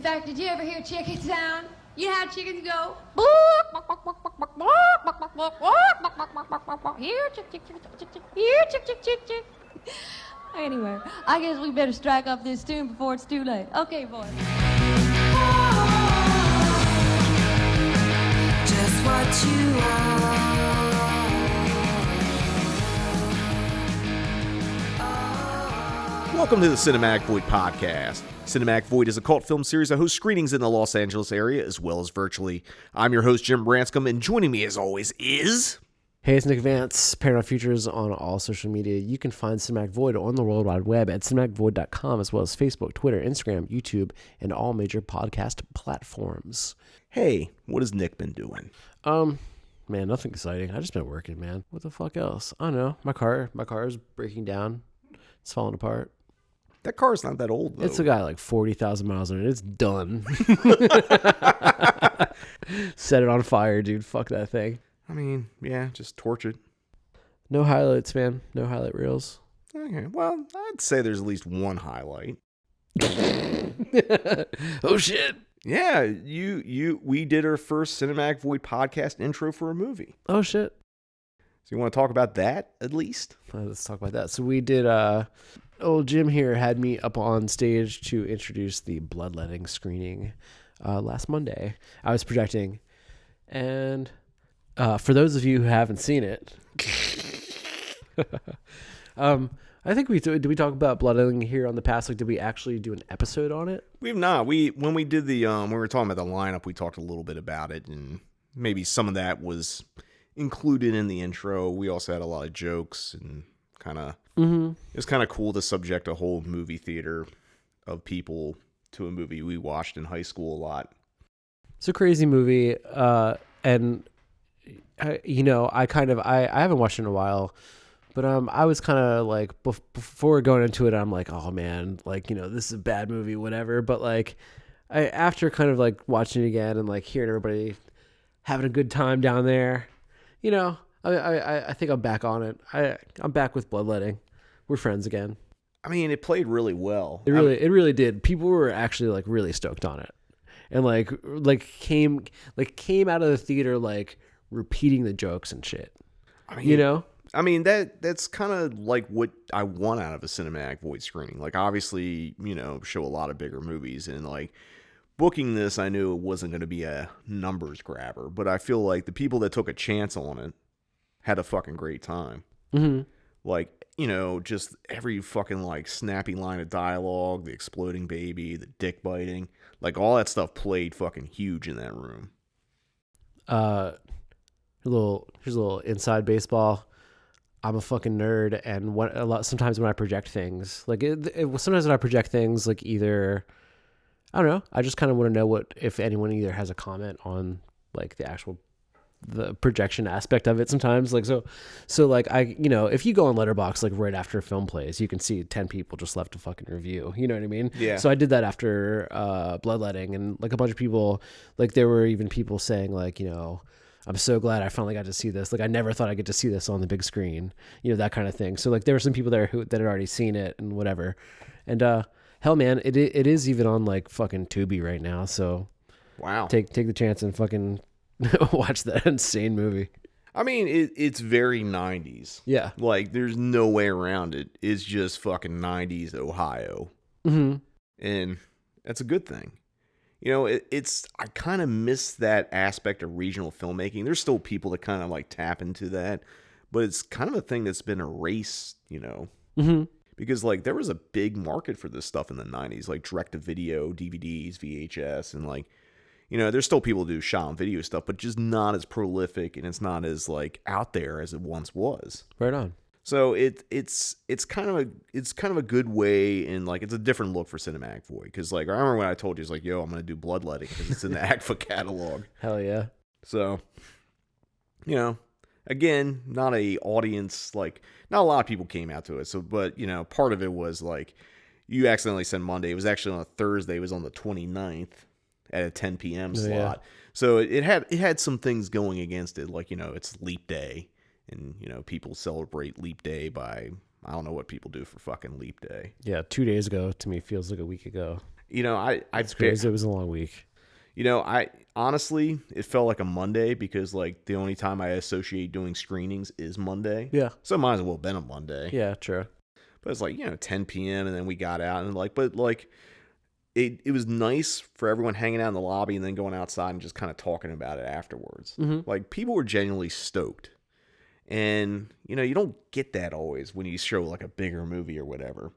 fact, did you ever hear chickens sound? You know how chickens go? Here, chick, chick, chick, chick, chick. Here, chick, chick, chick, chick. Anyway, I guess we better strike up this tune before it's too late. Okay, boys. Just what you are. Welcome to the Cinematic Void Podcast. Cinematic Void is a cult film series that hosts screenings in the Los Angeles area as well as virtually. I'm your host, Jim Branscombe, and joining me as always is... Hey, it's Nick Vance, Paranormal Futures on all social media. You can find Cinematic Void on the World Wide Web at cinematicvoid.com, as well as Facebook, Twitter, Instagram, YouTube, and all major podcast platforms. Hey, what has Nick been doing? Man, nothing exciting. I just been working, man. What the fuck else? I don't know. My car is breaking down. It's falling apart. That car's not that old, though. It's got like 40,000 miles on it. It's done. Set it on fire, dude. Fuck that thing. I mean, yeah, just torch it. No highlights, man. No highlight reels. Okay, well, I'd say there's at least one highlight. Oh, shit. Yeah, we did our first Cinematic Void podcast intro for a movie. Oh, shit. So you want to talk about that, at least? Let's talk about that. So we did, old Jim here had me up on stage to introduce the bloodletting screening last Monday. I was projecting, and for those of you who haven't seen it, I think did we talk about bloodletting here on the past? Like, did we actually do an episode on it? We've not. When we did the when we were talking about the lineup, we talked a little bit about it, and maybe some of that was included in the intro. We also had a lot of jokes and kind of it's kind of cool to subject a whole movie theater of people to a movie we watched in high school a lot. It's a crazy movie, and I haven't watched it in a while, but I was kind of like before going into it, I'm like, oh man, like, you know, this is a bad movie, whatever. But like, after kind of like watching it again and like hearing everybody having a good time down there, you know, I think I'm back on it. I'm back with bloodletting. We're friends again. I mean, it played really well. It really did. People were actually like really stoked on it, and like came out of the theater like repeating the jokes and shit. I mean, you know, I mean that's kind of like what I want out of a Cinematic Void screening. Like, obviously, you know, show a lot of bigger movies, and like booking this, I knew it wasn't going to be a numbers grabber, but I feel like the people that took a chance on it had a fucking great time. Mm-hmm. Like, you know, just every fucking like snappy line of dialogue, the exploding baby, the dick biting, like all that stuff played fucking huge in that room. Here's a little inside baseball. I'm a fucking nerd, and sometimes when I project things, like sometimes when I project things, like either, I don't know, I just kind of want to know if anyone either has a comment on like the projection aspect of it sometimes. Like, so like if you go on Letterboxd, like right after a film plays, you can see 10 people just left a fucking review. You know what I mean? Yeah. So I did that after Bloodletting, and like a bunch of people, like there were even people saying like, you know, I'm so glad I finally got to see this. Like, I never thought I'd get to see this on the big screen, you know, that kind of thing. So like there were some people there that had already seen it and whatever. And hell man, it is even on like fucking Tubi right now. So wow, take the chance and fucking watch that insane movie. I mean, it's very 90s. Yeah. Like, there's no way around it. It's just fucking 90s Ohio. Mm-hmm. And that's a good thing. You know, I kind of miss that aspect of regional filmmaking. There's still people that kind of like tap into that, but it's kind of a thing that's been erased, you know. Mm-hmm. Because like there was a big market for this stuff in the 90s, like direct to video, DVDs, VHS, and like, you know, there's still people who do shot on video stuff, but just not as prolific, and it's not as like out there as it once was. Right on. So it's kind of a good way, and like it's a different look for Cinematic Void, because like I remember when I told you, it's like, yo, I'm gonna do Bloodletting because it's in the ACFA catalog. Hell yeah. So, you know, again, not a audience, like not a lot of people came out to it. So, but you know, part of it was like you accidentally said Monday. It was actually on a Thursday. It was on the 29th at a 10 p.m. slot. Yeah. So it had some things going against it, like, you know, it's Leap Day. And, you know, people celebrate Leap Day by, I don't know what people do for fucking Leap Day. Yeah, 2 days ago to me feels like a week ago. You know, It's crazy. It was a long week. You know, I honestly, it felt like a Monday because like the only time I associate doing screenings is Monday. Yeah. So it might as well have been a Monday. Yeah, true. But it's like, 10 p.m. and then we got out and it was nice for everyone hanging out in the lobby and then going outside and just kind of talking about it afterwards. Mm-hmm. Like people were genuinely stoked. And, you don't get that always when you show like a bigger movie or whatever.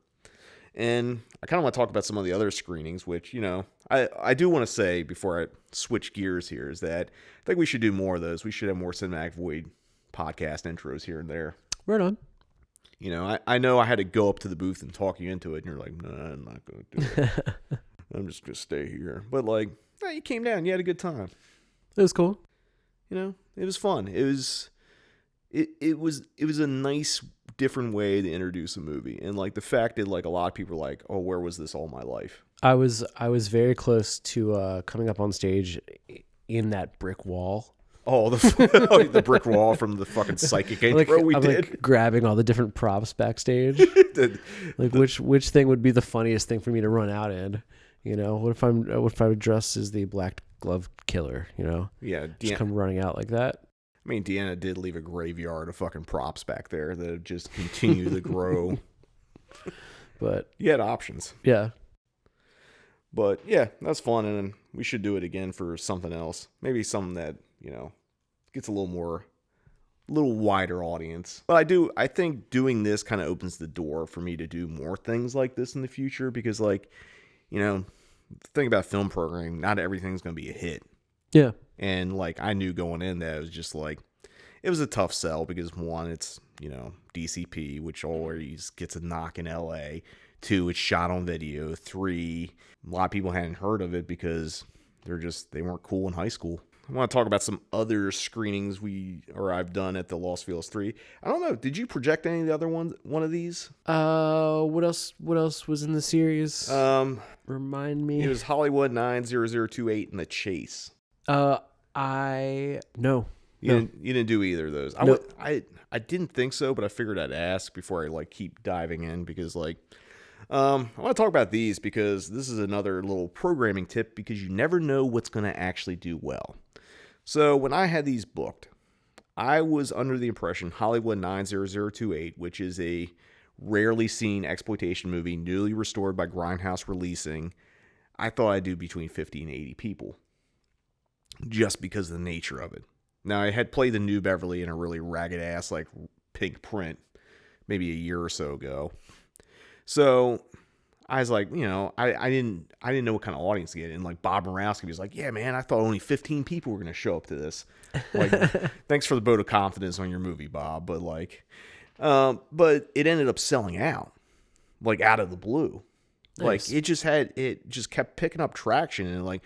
And I kind of want to talk about some of the other screenings, which, I do want to say before I switch gears here is that I think we should do more of those. We should have more Cinematic Void podcast intros here and there. Right on. I know I had to go up to the booth and talk you into it, and you're like, no, I'm not going to do it. I'm just going to stay here. But, you came down. You had a good time. It was cool. It was fun. It was a nice, different way to introduce a movie. And, the fact that, a lot of people are like, oh, where was this all my life? I was very close to coming up on stage in that brick wall. Oh, the brick wall from the fucking psychic intro we did. Grabbing all the different props backstage. Which thing would be the funniest thing for me to run out in? What if I'm dressed as the black glove killer? Yeah, just come running out like that. I mean, Deanna did leave a graveyard of fucking props back there that just continue to grow. But you had options. Yeah. But yeah, that's fun, and we should do it again for something else. Maybe something that gets a little wider audience. But I think doing this kind of opens the door for me to do more things like this in the future because, the thing about film programming, not everything's going to be a hit. Yeah. And, I knew going in that it was just, it was a tough sell because, one, it's, DCP, which always gets a knock in LA. 2, it's shot on video. 3, a lot of people hadn't heard of it because they weren't cool in high school. I want to talk about some other screenings I've done at the Los Feliz 3. I don't know. Did you project any of the other one of these? What else was in the series? Remind me. It was Hollywood 90028 and The Chase. No. You didn't do either of those. No. I didn't think so, but I figured I'd ask before I keep diving in because I want to talk about these because this is another little programming tip because you never know what's going to actually do well. So when I had these booked, I was under the impression Hollywood 90028, which is a rarely seen exploitation movie newly restored by Grindhouse Releasing, I thought I'd do between 50 and 80 people just because of the nature of it. Now, I had played the New Beverly in a really ragged ass pink print maybe a year or so ago. So I was like, I didn't know what kind of audience to get. And Bob Morawski was like, yeah, man, I thought only 15 people were going to show up to this. Thanks for the vote of confidence on your movie, Bob. But it ended up selling out, out of the blue. Nice. It just kept picking up traction. And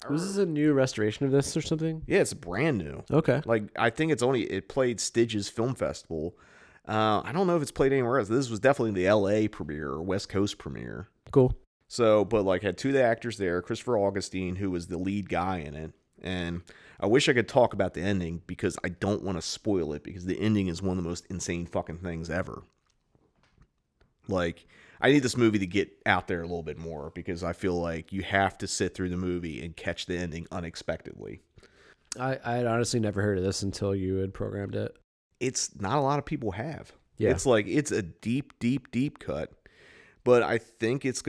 was this a new restoration of this or something? Yeah, it's brand new. Okay. I think it played Stitches Film Festival. I don't know if it's played anywhere else. This was definitely the LA premiere or West Coast premiere. Cool. So, but had 2 of the actors there, Christopher Augustine, who was the lead guy in it. And I wish I could talk about the ending because I don't want to spoil it because the ending is one of the most insane fucking things ever. I need this movie to get out there a little bit more because I feel like you have to sit through the movie and catch the ending unexpectedly. I had honestly never heard of this until you had programmed it. It's not a lot of people have. Yeah. It's a deep cut, but I think it's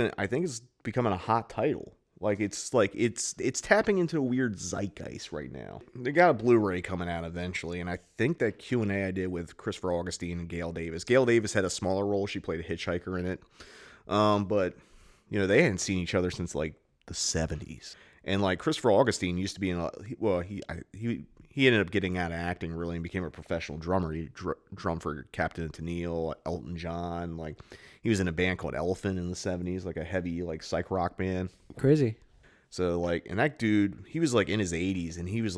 becoming a hot title. It's tapping into a weird zeitgeist right now. They got a Blu-ray coming out eventually, and I think that Q&A I did with Christopher Augustine and Gail Davis. Gail Davis had a smaller role; she played a hitchhiker in it. But they hadn't seen each other since the 70s. And Christopher Augustine used to be he ended up getting out of acting really and became a professional drummer. He drummed for Captain and Tennille, Elton John. He was in a band called Elephant in the 70s, a heavy psych rock band. Crazy. So and that dude, he was in his 80s and he was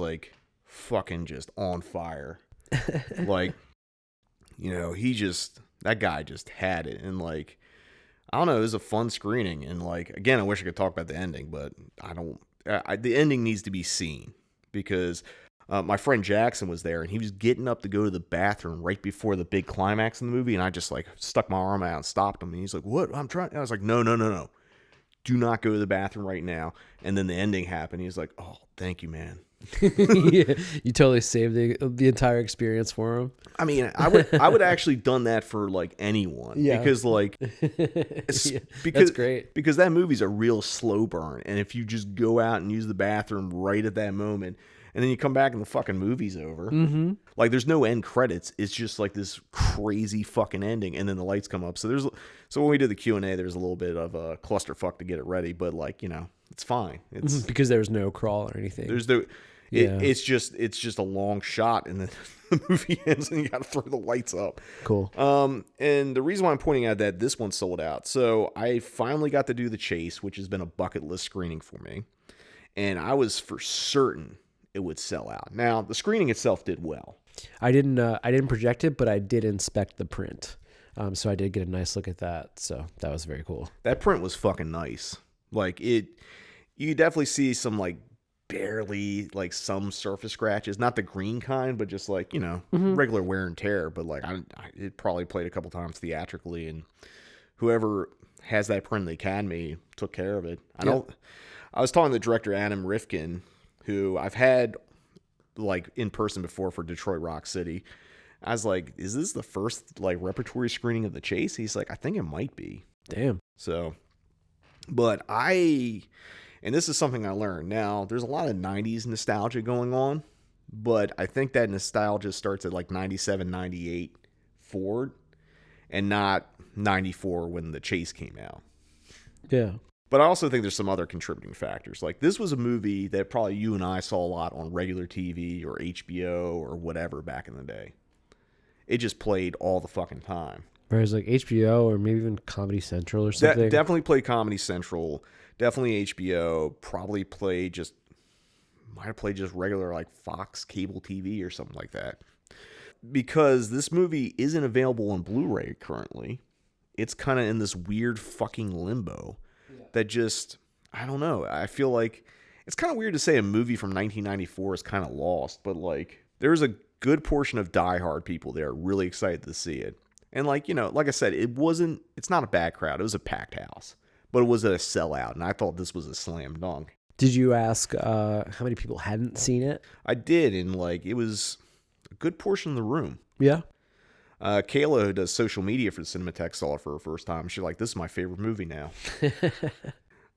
fucking just on fire. That guy just had it. And I don't know, it was a fun screening. And again, I wish I could talk about the ending, but I don't. The ending needs to be seen because my friend Jackson was there and he was getting up to go to the bathroom right before the big climax in the movie. And I just stuck my arm out and stopped him. And he's like, what? I'm trying. And I was like, no. do not go to the bathroom right now. And then the ending happened. He's like, oh, thank you, man. Yeah, you totally saved the entire experience for him. I mean, I would actually done that for like anyone. Yeah. Because like, Yeah, because that's great. Because that movie's a real slow burn. And if you just go out and use the bathroom right at that moment, and then you come back and the fucking movie's over. Mm-hmm. Like, there's no end credits. It's just like this crazy fucking ending, and then the lights come up. So when we did the Q&A, there's a little bit of a clusterfuck to get it ready, but like, you know, it's fine. It's Because there was no crawl or anything. there's it's just a long shot, and then the movie ends, and you got to throw the lights up. Cool. And the reason why I'm pointing out that this one sold out, so I finally got to do The Chase, which has been a bucket list screening for me, and I was for certain it would sell out. Now, the screening itself did well. I didn't project it, but I did inspect the print. So I did get a nice look at that. So that was very cool. That print was fucking nice. Like, you definitely see some like barely like some surface scratches, not the green kind, but just like, you know, regular wear and tear. But like, it probably played a couple times theatrically, and whoever has that print in the Academy took care of it. I was talking to the director Adam Rifkin, who I've had like in person before for Detroit Rock City. I was like, is this the first like repertory screening of The Chase? He's like, I think it might be. Damn. So, but and this is something I learned. Now, there's a lot of 90s nostalgia going on, but I think that nostalgia starts at like 97, 98 forward, and not 94 when The Chase came out. Yeah. But I also think there's some other contributing factors. Like, this was a movie that probably you and I saw a lot on regular TV or HBO or whatever back in the day. It just played all the fucking time. Whereas like HBO or maybe even Comedy Central or something. Definitely played Comedy Central. Definitely HBO. Might have played just regular like Fox cable TV or something like that. Because this movie isn't available on Blu-ray currently. It's kind of in this weird fucking limbo. That just, I don't know. I feel like it's kind of weird to say a movie from 1994 is kind of lost, but like there's a good portion of diehard people there really excited to see it. And like, you know, like I said, it's not a bad crowd. It was a packed house, but it was a sellout. And I thought this was a slam dunk. Did you ask how many people hadn't seen it? I did. And like, it was a good portion of the room. Yeah. Kayla, who does social media for the Cinematheque, saw it for her first time. She's like, this is my favorite movie now.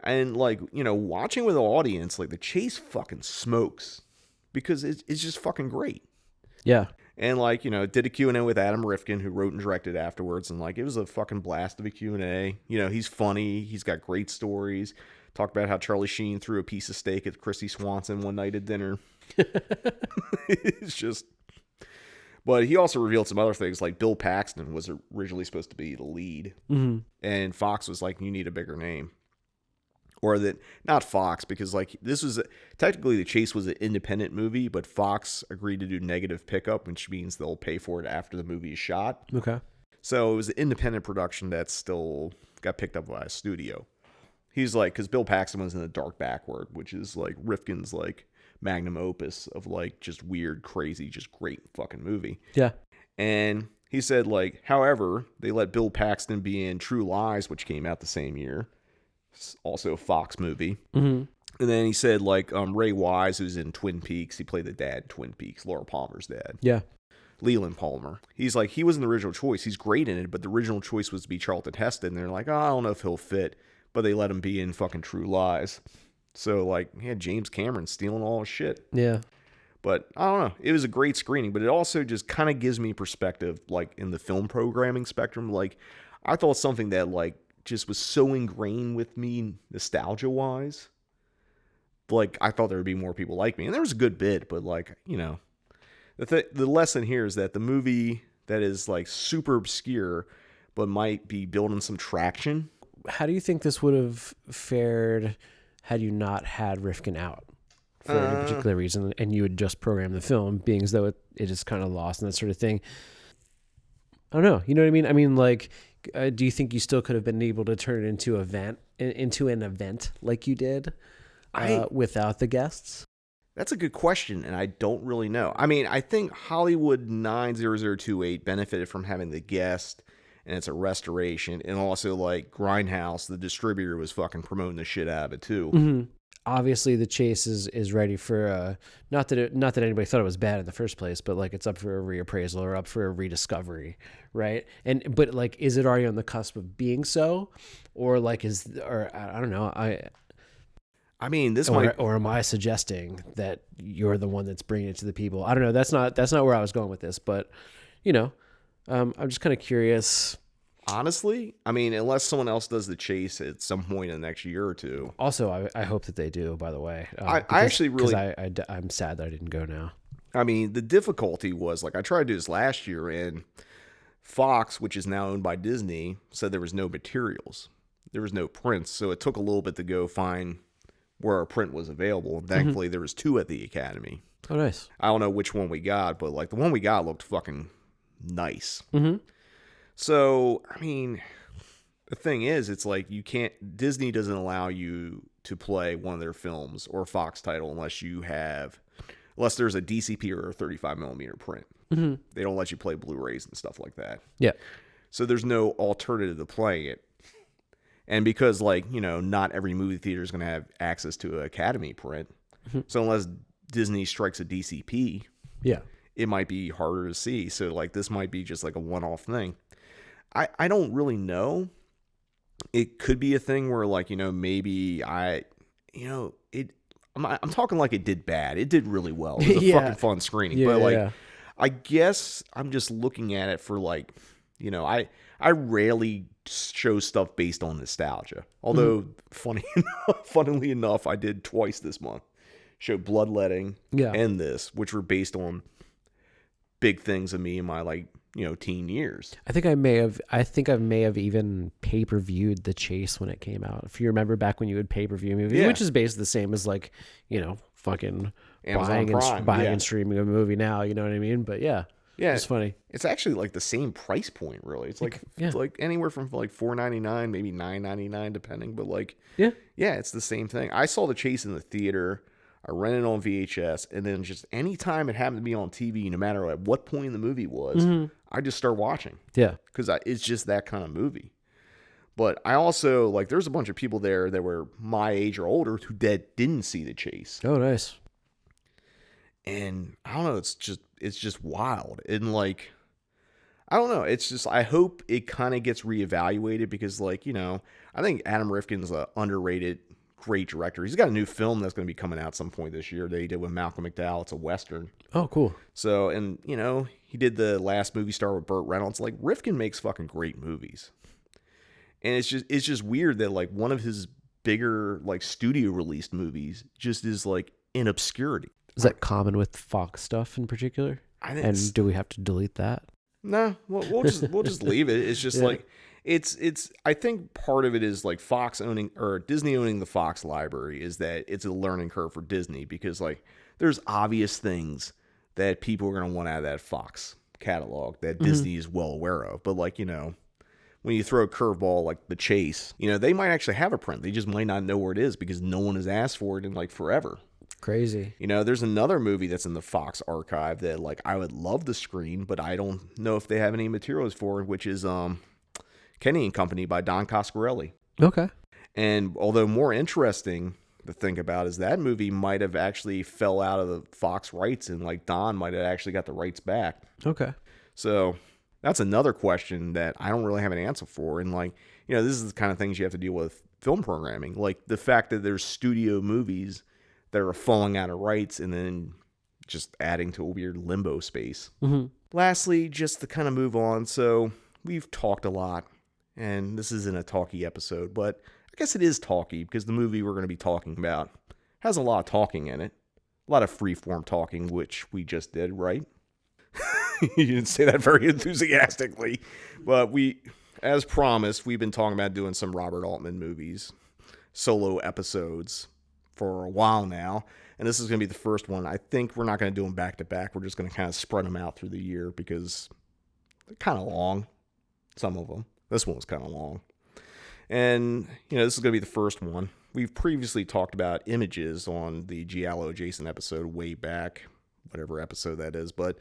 And like, you know, watching with the audience, like The Chase fucking smokes because it's just fucking great. Yeah. And like, you know, did a Q&A with Adam Rifkin, who wrote and directed afterwards. And like, it was a fucking blast of a Q&A. You know, he's funny. He's got great stories. Talked about how Charlie Sheen threw a piece of steak at Christy Swanson one night at dinner. It's just... But he also revealed some other things, like Bill Paxton was originally supposed to be the lead. Mm-hmm. And Fox was like, you need a bigger name. Or that, not Fox, because like this was, technically The Chase was an independent movie, but Fox agreed to do negative pickup, which means they'll pay for it after the movie is shot. Okay. So it was an independent production that still got picked up by a studio. He's like, because Bill Paxton was in The Dark Backward, which is like Rifkin's like magnum opus of like just weird, crazy, just great fucking movie. Yeah. And he said like, however, they let Bill Paxton be in True Lies, which came out the same year. It's also a Fox movie. Mm-hmm. And then he said like Ray Wise, who's in Twin Peaks, he played the dad in Twin Peaks, Laura Palmer's dad. Yeah. Leland Palmer. He's like, he wasn't the original choice. He's great in it, but the original choice was to be Charlton Heston. And they're like, oh, I don't know if he'll fit. But they let him be in fucking True Lies. So, like, yeah, James Cameron stealing all his shit. Yeah. But, I don't know. It was a great screening, but it also just kind of gives me perspective, like, in the film programming spectrum. Like, I thought something that, like, just was so ingrained with me nostalgia-wise. Like, I thought there would be more people like me. And there was a good bit, but, like, you know. The lesson here is that the movie that is, like, super obscure, but might be building some traction. How do you think this would have fared had you not had Rifkin out for any particular reason, and you would just program the film, being as though it is kind of lost and that sort of thing? I don't know. You know what I mean? I mean, like, do you think you still could have been able to turn it into an event like you did without the guests? That's a good question, and I don't really know. I mean, I think Hollywood 90028 benefited from having the guest and it's a restoration. And also, like, Grindhouse, the distributor, was fucking promoting the shit out of it too. Mm-hmm. Obviously, The Chase is ready for not that anybody thought it was bad in the first place, but like it's up for a reappraisal or up for a rediscovery, right? But like, is it already on the cusp of being so, or like I don't know, I mean, this or am I suggesting that you're the one that's bringing it to the people? I don't know. That's not where I was going with this, but you know, I'm just kind of curious. Honestly, I mean, unless someone else does The Chase at some point in the next year or two. Also, I hope that they do, by the way. I actually really... I'm sad that I didn't go now. I mean, the difficulty was, like, I tried to do this last year, and Fox, which is now owned by Disney, said there was no materials. There was no prints, so it took a little bit to go find where a print was available, and thankfully there was 2 at the Academy. Oh, nice. I don't know which one we got, but, like, the one we got looked fucking nice. Mm-hmm. So, I mean, the thing is, it's like Disney doesn't allow you to play one of their films or Fox title unless there's a DCP or a 35 millimeter print. Mm-hmm. They don't let you play Blu-rays and stuff like that. Yeah. So there's no alternative to playing it. And because, like, you know, not every movie theater is going to have access to an Academy print. Mm-hmm. So unless Disney strikes a DCP, yeah, it might be harder to see. So, like, this might be just like a one-off thing. I don't really know. It could be a thing where, like, you know, maybe I'm talking like it did bad. It did really well. It was a fucking fun screening. Yeah, but, like, I guess I'm just looking at it for, like, you know, I rarely show stuff based on nostalgia. Although, funnily enough, I did twice this month. Showed Bloodletting and this, which were based on big things of me in my, like, you know, teen years. I think I may have even pay-per-viewed The Chase when it came out. If you remember back when you would pay-per-view movies, which is basically the same as, like, you know, fucking buying and streaming a movie now, you know what I mean? But yeah, it's funny. It's actually like the same price point, really. It's like it's like anywhere from like $4.99, maybe $9.99, depending. But like, it's the same thing. I saw The Chase in the theater. I rented it on VHS, and then just any time it happened to be on TV, no matter at what point in the movie was, I just start watching. Yeah, because it's just that kind of movie. But I also, like, there's a bunch of people there that were my age or older who didn't see The Chase. Oh, nice. And I don't know, it's just wild. And, like, I don't know, it's just, I hope it kind of gets reevaluated because, like, you know, I think Adam Rifkin's an underrated great director. He's got a new film that's going to be coming out some point this year that he did with Malcolm McDowell. It's a Western. Oh, cool. So, and, you know, he did The Last Movie Star with Burt Reynolds. Like, Rifkin makes fucking great movies. And it's just weird that, like, one of his bigger, like, studio released movies just is, like, in obscurity. Is that common with Fox stuff in particular? I think and do we have to delete that? No, we'll just leave it. It's just like it's. I think part of it is like Fox owning or Disney owning the Fox library is that it's a learning curve for Disney because, like, there's obvious things that people are gonna want out of that Fox catalog that Disney is well aware of. But, like, you know, when you throw a curveball like The Chase, you know, they might actually have a print. They just might not know where it is because no one has asked for it in, like, forever. Crazy. You know, there's another movie that's in the Fox archive that, like, I would love to screen, but I don't know if they have any materials for it, which is Kenny and Company by Don Coscarelli. Okay. And although more interesting to think about is that movie might have actually fell out of the Fox rights and, like, Don might have actually got the rights back. Okay. So that's another question that I don't really have an answer for. And, like, you know, this is the kind of things you have to deal with film programming. Like, the fact that there's studio movies that are falling out of rights and then just adding to a weird limbo space. Mm-hmm. Lastly, just to kind of move on. So we've talked a lot, and this isn't a talky episode, but I guess it is talky because the movie we're going to be talking about has a lot of talking in it. A lot of freeform talking, which we just did, right? You didn't say that very enthusiastically, but as promised, we've been talking about doing some Robert Altman movies, solo episodes, for a while now, and this is going to be the first one. I think we're not going to do them back to back. We're just going to kind of spread them out through the year because they're kind of long, some of them. This one was kind of long. And, you know, this is going to be the first one. We've previously talked about Images on the Giallo Jason episode way back, whatever episode that is. But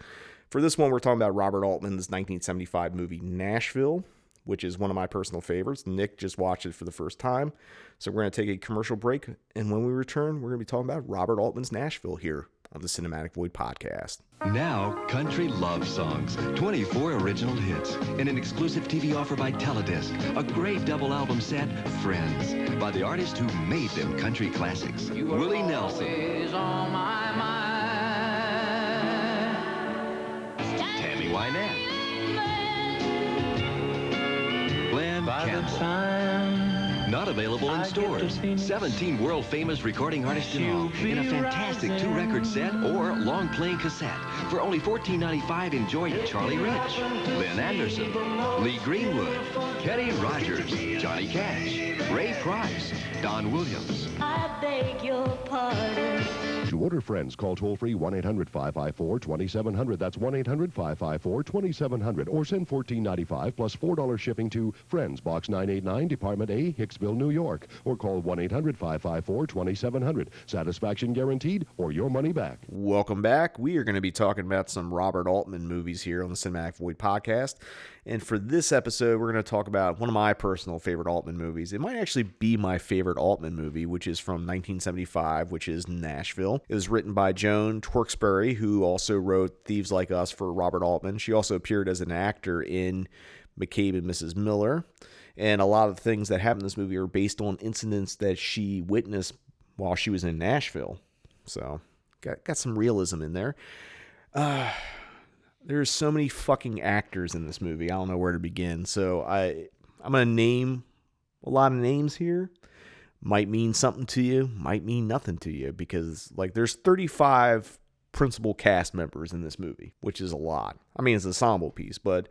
for this one, we're talking about Robert Altman's 1975 movie Nashville, which is one of my personal favorites. Nick just watched it for the first time. So we're going to take a commercial break. And when we return, we're going to be talking about Robert Altman's Nashville here on the Cinematic Void podcast. Now, country love songs, 24 original hits, and an exclusive TV offer by Teledisc, a great double album set, Friends, by the artist who made them country classics, Willie Nelson, Tammy Wynette, Glenn Campbell. Not available in stores. 17 world-famous recording artists in all, in a fantastic 2-record set or long-playing cassette. For only $14.95, enjoy Charlie Rich, Lynn Anderson, Lee Greenwood, Kenny Rogers, Johnny Cash, Ray Price, Don Williams. I beg your pardon. To order Friends, call toll-free 1-800-554-2700. That's 1-800-554-2700. Or send $14.95 plus $4 shipping to Friends, Box 989, Department A, Hicksville, New York. Or call 1-800-554-2700. Satisfaction guaranteed or your money back. Welcome back. We are going to be talking about some Robert Altman movies here on the Cinematic Void podcast. And for this episode, we're going to talk about one of my personal favorite Altman movies. It might actually be my favorite Altman movie, which is from 1975, which is Nashville. It was written by Joan Tewksbury, who also wrote Thieves Like Us for Robert Altman. She also appeared as an actor in McCabe and Mrs. Miller. And a lot of the things that happen in this movie are based on incidents that she witnessed while she was in Nashville. So, got some realism in there. There's so many fucking actors in this movie. I don't know where to begin. So I'm going to name a lot of names here. Might mean something to you, might mean nothing to you, because like there's 35 principal cast members in this movie, which is a lot. I mean, it's an ensemble piece, but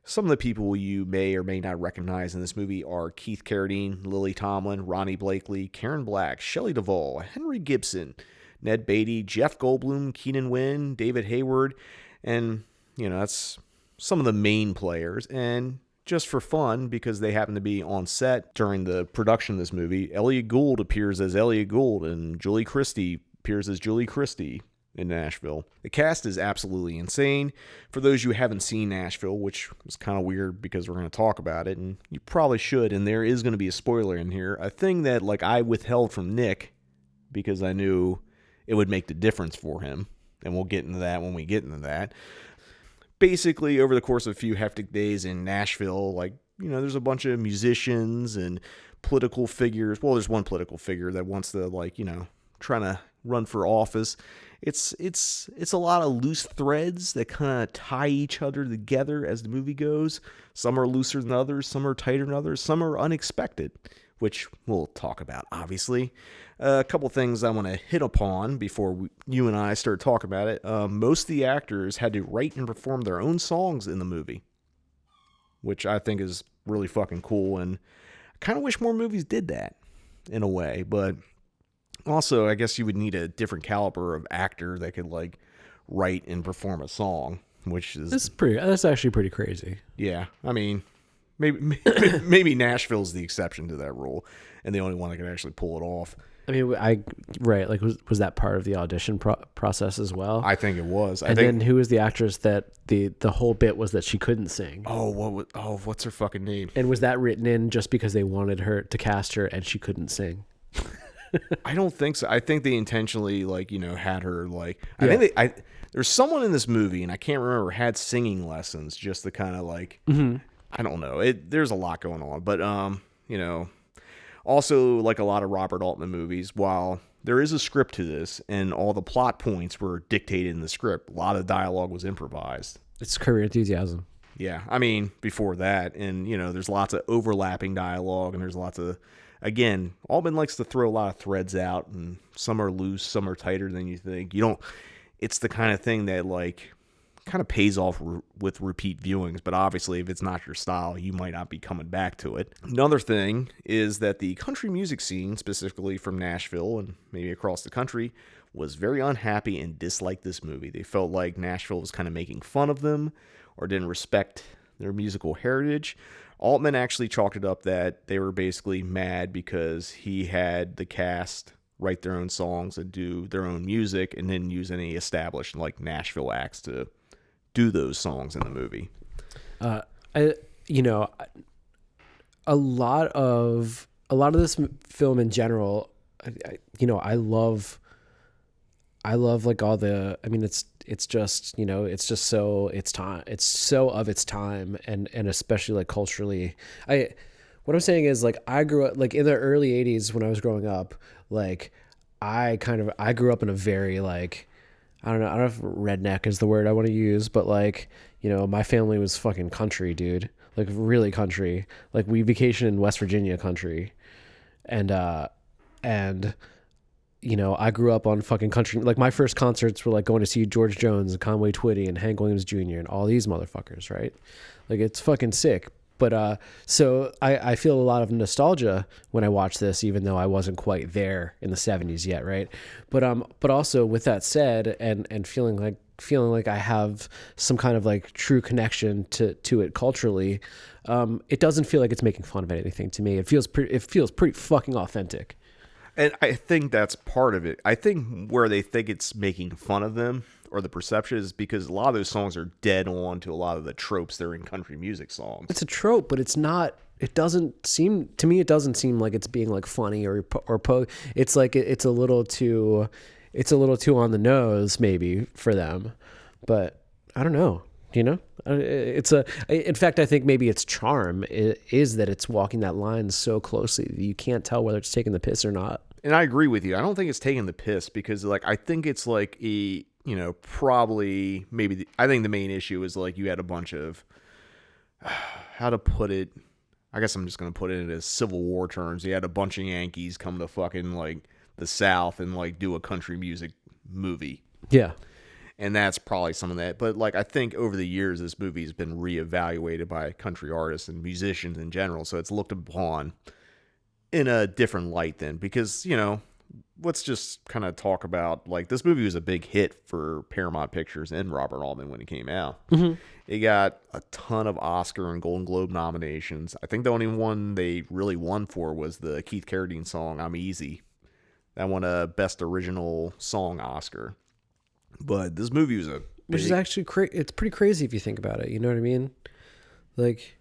some of the people you may or may not recognize in this movie are Keith Carradine, Lily Tomlin, Ronnie Blakely, Karen Black, Shelley Duvall, Henry Gibson, Ned Beatty, Jeff Goldblum, Keenan Wynn, David Hayward, and that's some of the main players. And just for fun, because they happen to be on set during the production of this movie, Elliot Gould appears as Elliot Gould, and Julie Christie appears as Julie Christie in Nashville. The cast is absolutely insane. For those who haven't seen Nashville, which is kind of weird because we're going to talk about it, and you probably should, and there is going to be a spoiler in here, a thing that I withheld from Nick because I knew it would make the difference for him, and we'll get into that when we get into that. Basically, over the course of a few hectic days in Nashville, there's a bunch of musicians and political figures. Well, there's one political figure that wants to, trying to run for office. It's a lot of loose threads that kind of tie each other together as the movie goes. Some are looser than others, some are tighter than others, some are unexpected, which we'll talk about, obviously. A couple things I want to hit upon before you and I start talking about it. Most of the actors had to write and perform their own songs in the movie, which I think is really fucking cool. And I kind of wish more movies did that in a way. But also, I guess you would need a different caliber of actor that could write and perform a song, which is... That's actually pretty crazy. Yeah, I mean... Maybe Nashville's the exception to that rule, and the only one that can actually pull it off. I mean, was that part of the audition process as well? I think it was. Then who was the actress that the whole bit was that she couldn't sing? What's her fucking name? And was that written in just because they wanted her to cast her and she couldn't sing? I don't think so. I think they intentionally had her I think there's someone in this movie, and I can't remember, had singing lessons just to kind of Mm-hmm. I don't know. There's a lot going on, but also like a lot of Robert Altman movies, while there is a script to this and all the plot points were dictated in the script, a lot of dialogue was improvised. It's Career Enthusiasm. Yeah, I mean before that, and there's lots of overlapping dialogue, and there's lots of, again, Altman likes to throw a lot of threads out, and some are loose, some are tighter than you think. It's the kind of thing that kind of pays off with repeat viewings, but obviously if it's not your style, you might not be coming back to it. Another thing is that the country music scene, specifically from Nashville and maybe across the country, was very unhappy and disliked this movie. They felt like Nashville was kind of making fun of them or didn't respect their musical heritage. Altman actually chalked it up that they were basically mad because he had the cast write their own songs and do their own music and didn't use any established Nashville acts to do those songs in the movie. a lot of this film in general, I love like all the, I mean, it's just, it's just so it's so of its time, and especially like culturally. What I'm saying is, like, I grew up like in the early 80s when I was growing up, like I grew up in a very, like, I don't know if redneck is the word I want to use, but like, my family was fucking country, dude. Like really country. Like we vacationed in West Virginia country. And I grew up on fucking country. Like my first concerts were like going to see George Jones and Conway Twitty and Hank Williams Jr. and all these motherfuckers, right? Like it's fucking sick. But so I feel a lot of nostalgia when I watch this, even though I wasn't quite there in the 70s yet, right? But also with that said, and feeling like I have some kind of like true connection to it culturally, it doesn't feel like it's making fun of anything to me. It feels pretty fucking authentic. And I think that's part of it. I think where they think it's making fun of them, or the perception, is because a lot of those songs are dead on to a lot of the tropes that are in country music songs. It's a trope, but it's not. It doesn't seem to me. It doesn't seem like it's being like funny or it's like it's a little too on the nose maybe for them, but I don't know. In fact, I think maybe its charm is that it's walking that line so closely that you can't tell whether it's taking the piss or not. And I agree with you. I don't think it's taking the piss, because like I think it's like probably maybe I think the main issue is like you had a bunch of how to put it. I guess I'm just going to put it in as Civil War terms. You had a bunch of Yankees come to fucking like the South and like do a country music movie. Yeah. And that's probably some of that. But like I think over the years this movie has been reevaluated by country artists and musicians in general. So it's looked upon in a different light then, because, let's just kind of talk about, like, this movie was a big hit for Paramount Pictures and Robert Altman when it came out. Mm-hmm. It got a ton of Oscar and Golden Globe nominations. I think the only one they really won for was the Keith Carradine song, I'm Easy. That won a Best Original Song Oscar. But this movie was which is actually it's pretty crazy if you think about it. You know what I mean? Like,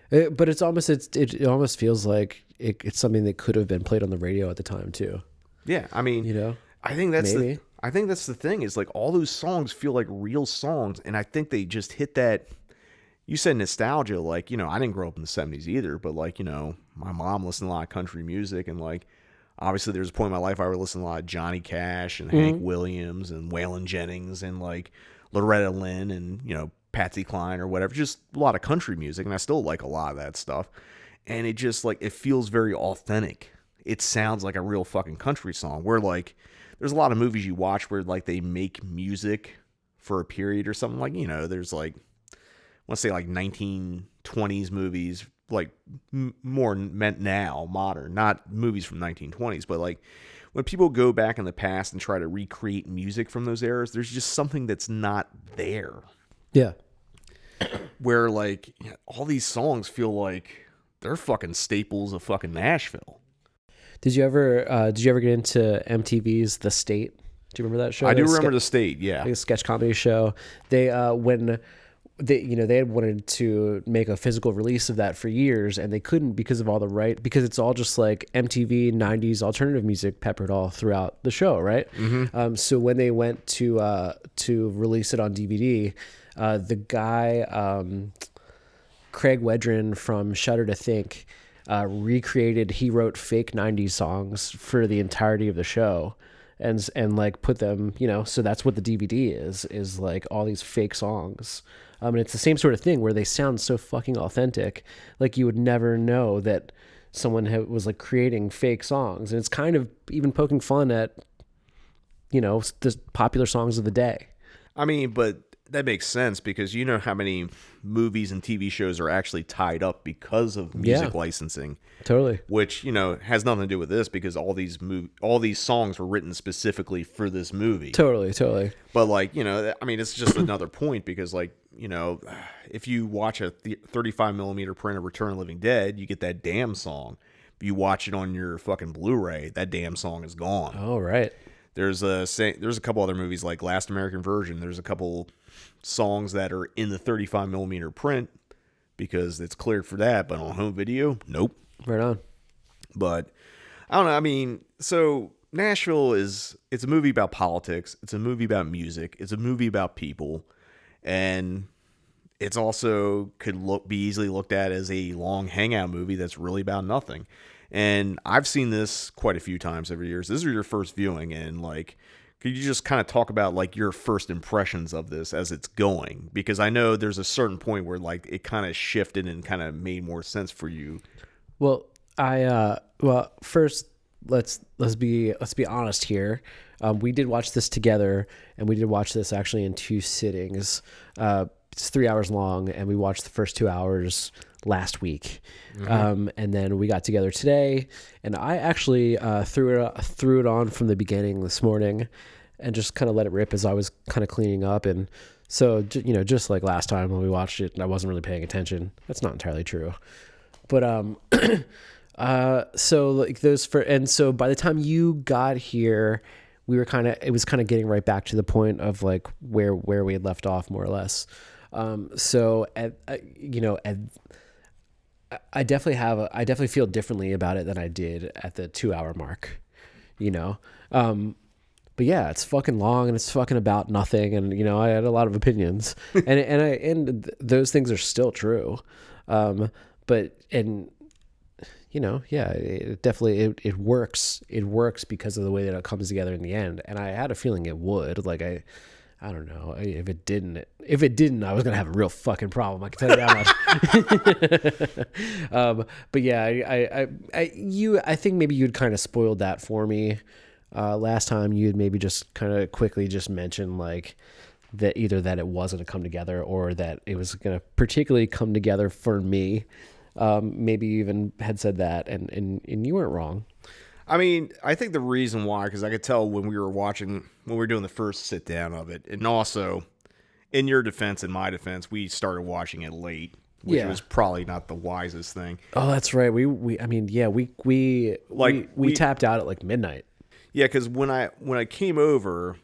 but it's almost, it almost feels like it's something that could have been played on the radio at the time too. Yeah, I mean, I think that's the thing is like all those songs feel like real songs, and I think they just hit that. You said nostalgia, like, I didn't grow up in the 70s either, but like, my mom listened to a lot of country music, and like obviously there's a point in my life I would listen to a lot of Johnny Cash and Hank Williams and Waylon Jennings and like Loretta Lynn and Patsy Cline or whatever, just a lot of country music, and I still like a lot of that stuff. And it just like it feels very authentic. It sounds like a real fucking country song, where like there's a lot of movies you watch where like they make music for a period or something, like, there's like, let's say like 1920s movies, like more meant now, modern, not movies from 1920s, but like when people go back in the past and try to recreate music from those eras, there's just something that's not there. Yeah. Where like all these songs feel like they're fucking staples of fucking Nashville. Did you ever get into MTV's The State? Do you remember that show? I do remember The State, yeah. Like a sketch comedy show. They when they had wanted to make a physical release of that for years, and they couldn't because of all because it's all just like MTV 90s alternative music peppered all throughout the show, right? Mm-hmm. So when they went to release it on DVD, the guy Craig Wedren from Shudder to Think he wrote fake 90s songs for the entirety of the show, and like put them, so that's what the DVD is like all these fake songs. And it's the same sort of thing where they sound so fucking authentic, like you would never know that someone was like creating fake songs. And it's kind of even poking fun at, the popular songs of the day. I mean, but that makes sense, because you know how many movies and TV shows are actually tied up because of music licensing. Totally. Which, has nothing to do with this, because all these songs were written specifically for this movie. Totally. But like, I mean, it's just another point, because like, if you watch a 35 millimeter print of Return of the Living Dead, you get that damn song. If you watch it on your fucking Blu-ray, that damn song is gone. Oh, right. There's a couple other movies like Last American Virgin. There's a couple songs that are in the 35 millimeter print, because it's cleared for that, but on home video, nope. Right on. But I don't know. I mean, so Nashville it's a movie about politics. It's a movie about music. It's a movie about people. And it's also be easily looked at as a long hangout movie that's really about nothing. And I've seen this quite a few times over the years. This is your first viewing, and like, could you just kind of talk about like your first impressions of this as it's going? Because I know there's a certain point where like it kind of shifted and kind of made more sense for you. Well, first let's be honest here. We did watch this together, and we did watch this actually in 2 sittings. It's 3 hours long, and we watched the first 2 hours last week. And then we got together today, and I actually threw it on from the beginning this morning and just kind of let it rip as I was kind of cleaning up. And so, just like last time when we watched it and I wasn't really paying attention. That's not entirely true. But so like so by the time you got here, it was kind of getting right back to the point of like where we had left off, more or less. So I definitely feel differently about it than I did at the 2 hour mark, but yeah, it's fucking long and it's fucking about nothing. And, I had a lot of opinions and those things are still true. It definitely, it works. It works because of the way that it comes together in the end. And I had a feeling it would. Like, I don't know. If it didn't, I was going to have a real fucking problem. I can tell you that much. But yeah, I think maybe you'd kind of spoiled that for me. Last time you'd maybe just kind of quickly just mention like that either that it wasn't a come together or that it was going to particularly come together for me. Maybe you even had said that and you weren't wrong. I mean, I think the reason why, because I could tell when we were doing the first sit down of it, and also in your defense and my defense, we started watching it late, which was probably not the wisest thing. Oh, that's right. We tapped out at like midnight. Yeah, because when I came over,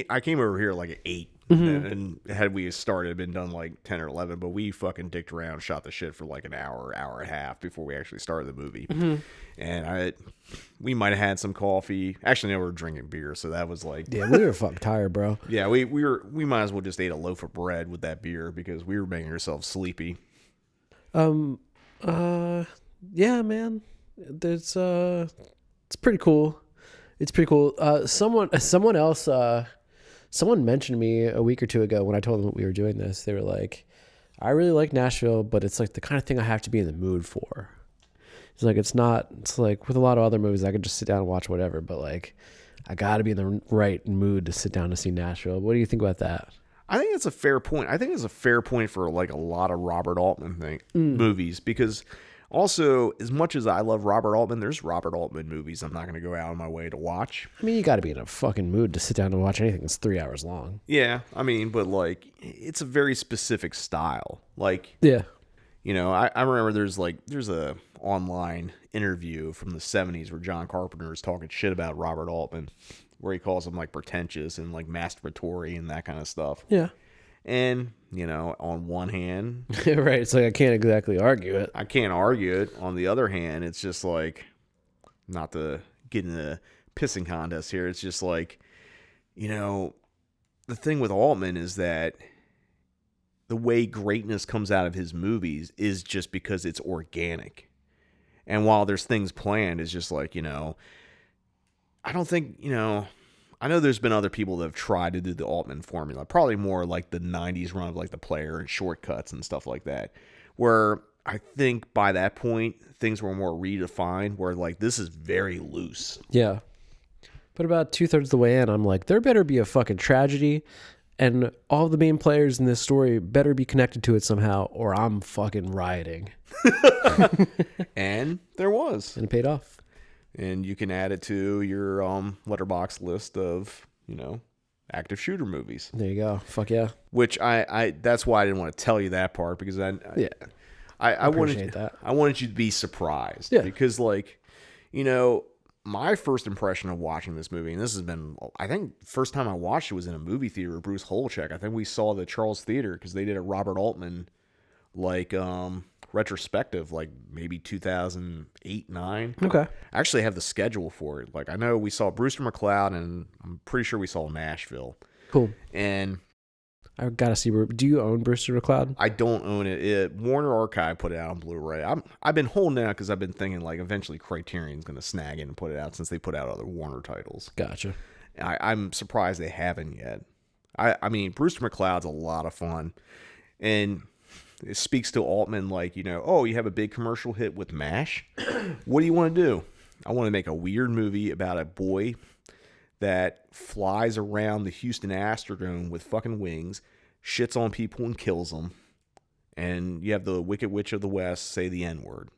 I came over here like at 8. And had we started, it'd been done like 10 or 11, but we fucking dicked around, shot the shit for like an hour and a half before we actually started the movie. And we might have had some coffee. Actually, no, we were drinking beer, so that was like... Yeah, we were fucking tired, bro. Yeah, we might as well just ate a loaf of bread with that beer because we were making ourselves sleepy. Yeah, man. It's pretty cool. It's pretty cool. Someone else... Someone mentioned me a week or two ago when I told them that we were doing this. They were like, I really like Nashville, but it's like the kind of thing I have to be in the mood for. It's like with a lot of other movies, I could just sit down and watch whatever, but like I got to be in the right mood to sit down to see Nashville. What do you think about that? I think it's a fair point. I think it's a fair point for like a lot of Robert Altman movies, because also, as much as I love Robert Altman, there's Robert Altman movies I'm not going to go out of my way to watch. I mean, you got to be in a fucking mood to sit down and watch anything that's 3 hours long. Yeah, I mean, but like, it's a very specific style. Like, yeah, I remember there's a online interview from the 70s where John Carpenter is talking shit about Robert Altman, where he calls him like pretentious and like masturbatory and that kind of stuff. Yeah. And, on one hand... right, it's like I can't exactly argue it. I can't argue it. On the other hand, it's just like, not to get in the pissing contest here, it's just like, the thing with Altman is that the way greatness comes out of his movies is just because it's organic. And while there's things planned, it's just like, I don't think, I know there's been other people that have tried to do the Altman formula, probably more like the 90s run of like The Player and Shortcuts and stuff like that, where I think by that point, things were more redefined, where like this is very loose. Yeah. But about 2/3 of the way in, I'm like, there better be a fucking tragedy, and all the main players in this story better be connected to it somehow, or I'm fucking rioting. And there was. And it paid off. And you can add it to your letterbox list of, active shooter movies. There you go. Fuck yeah. Which I that's why I didn't want to tell you that part, because I appreciate that. I wanted you to be surprised. Yeah. Because my first impression of watching this movie, and this has been, I think, first time I watched it was in a movie theater with Bruce Holchek. I think we saw the Charles Theater because they did a Robert Altman like retrospective, like maybe 2008, 9. Okay. I actually have the schedule for it. Like I know we saw Brewster McCloud, and I'm pretty sure we saw Nashville. Cool. And I gotta see. Do you own Brewster McCloud? I don't own it. Warner Archive put it out on Blu-ray. I've been holding out because I've been thinking like eventually Criterion's going to snag it and put it out since they put out other Warner titles. Gotcha. I'm surprised they haven't yet. I mean, Brewster McCloud's a lot of fun, and it speaks to Altman like, you know, oh, you have a big commercial hit with MASH. What do you want to do? I want to make a weird movie about a boy that flies around the Houston Astrodome with fucking wings, shits on people and kills them, and you have the Wicked Witch of the West say the N-word.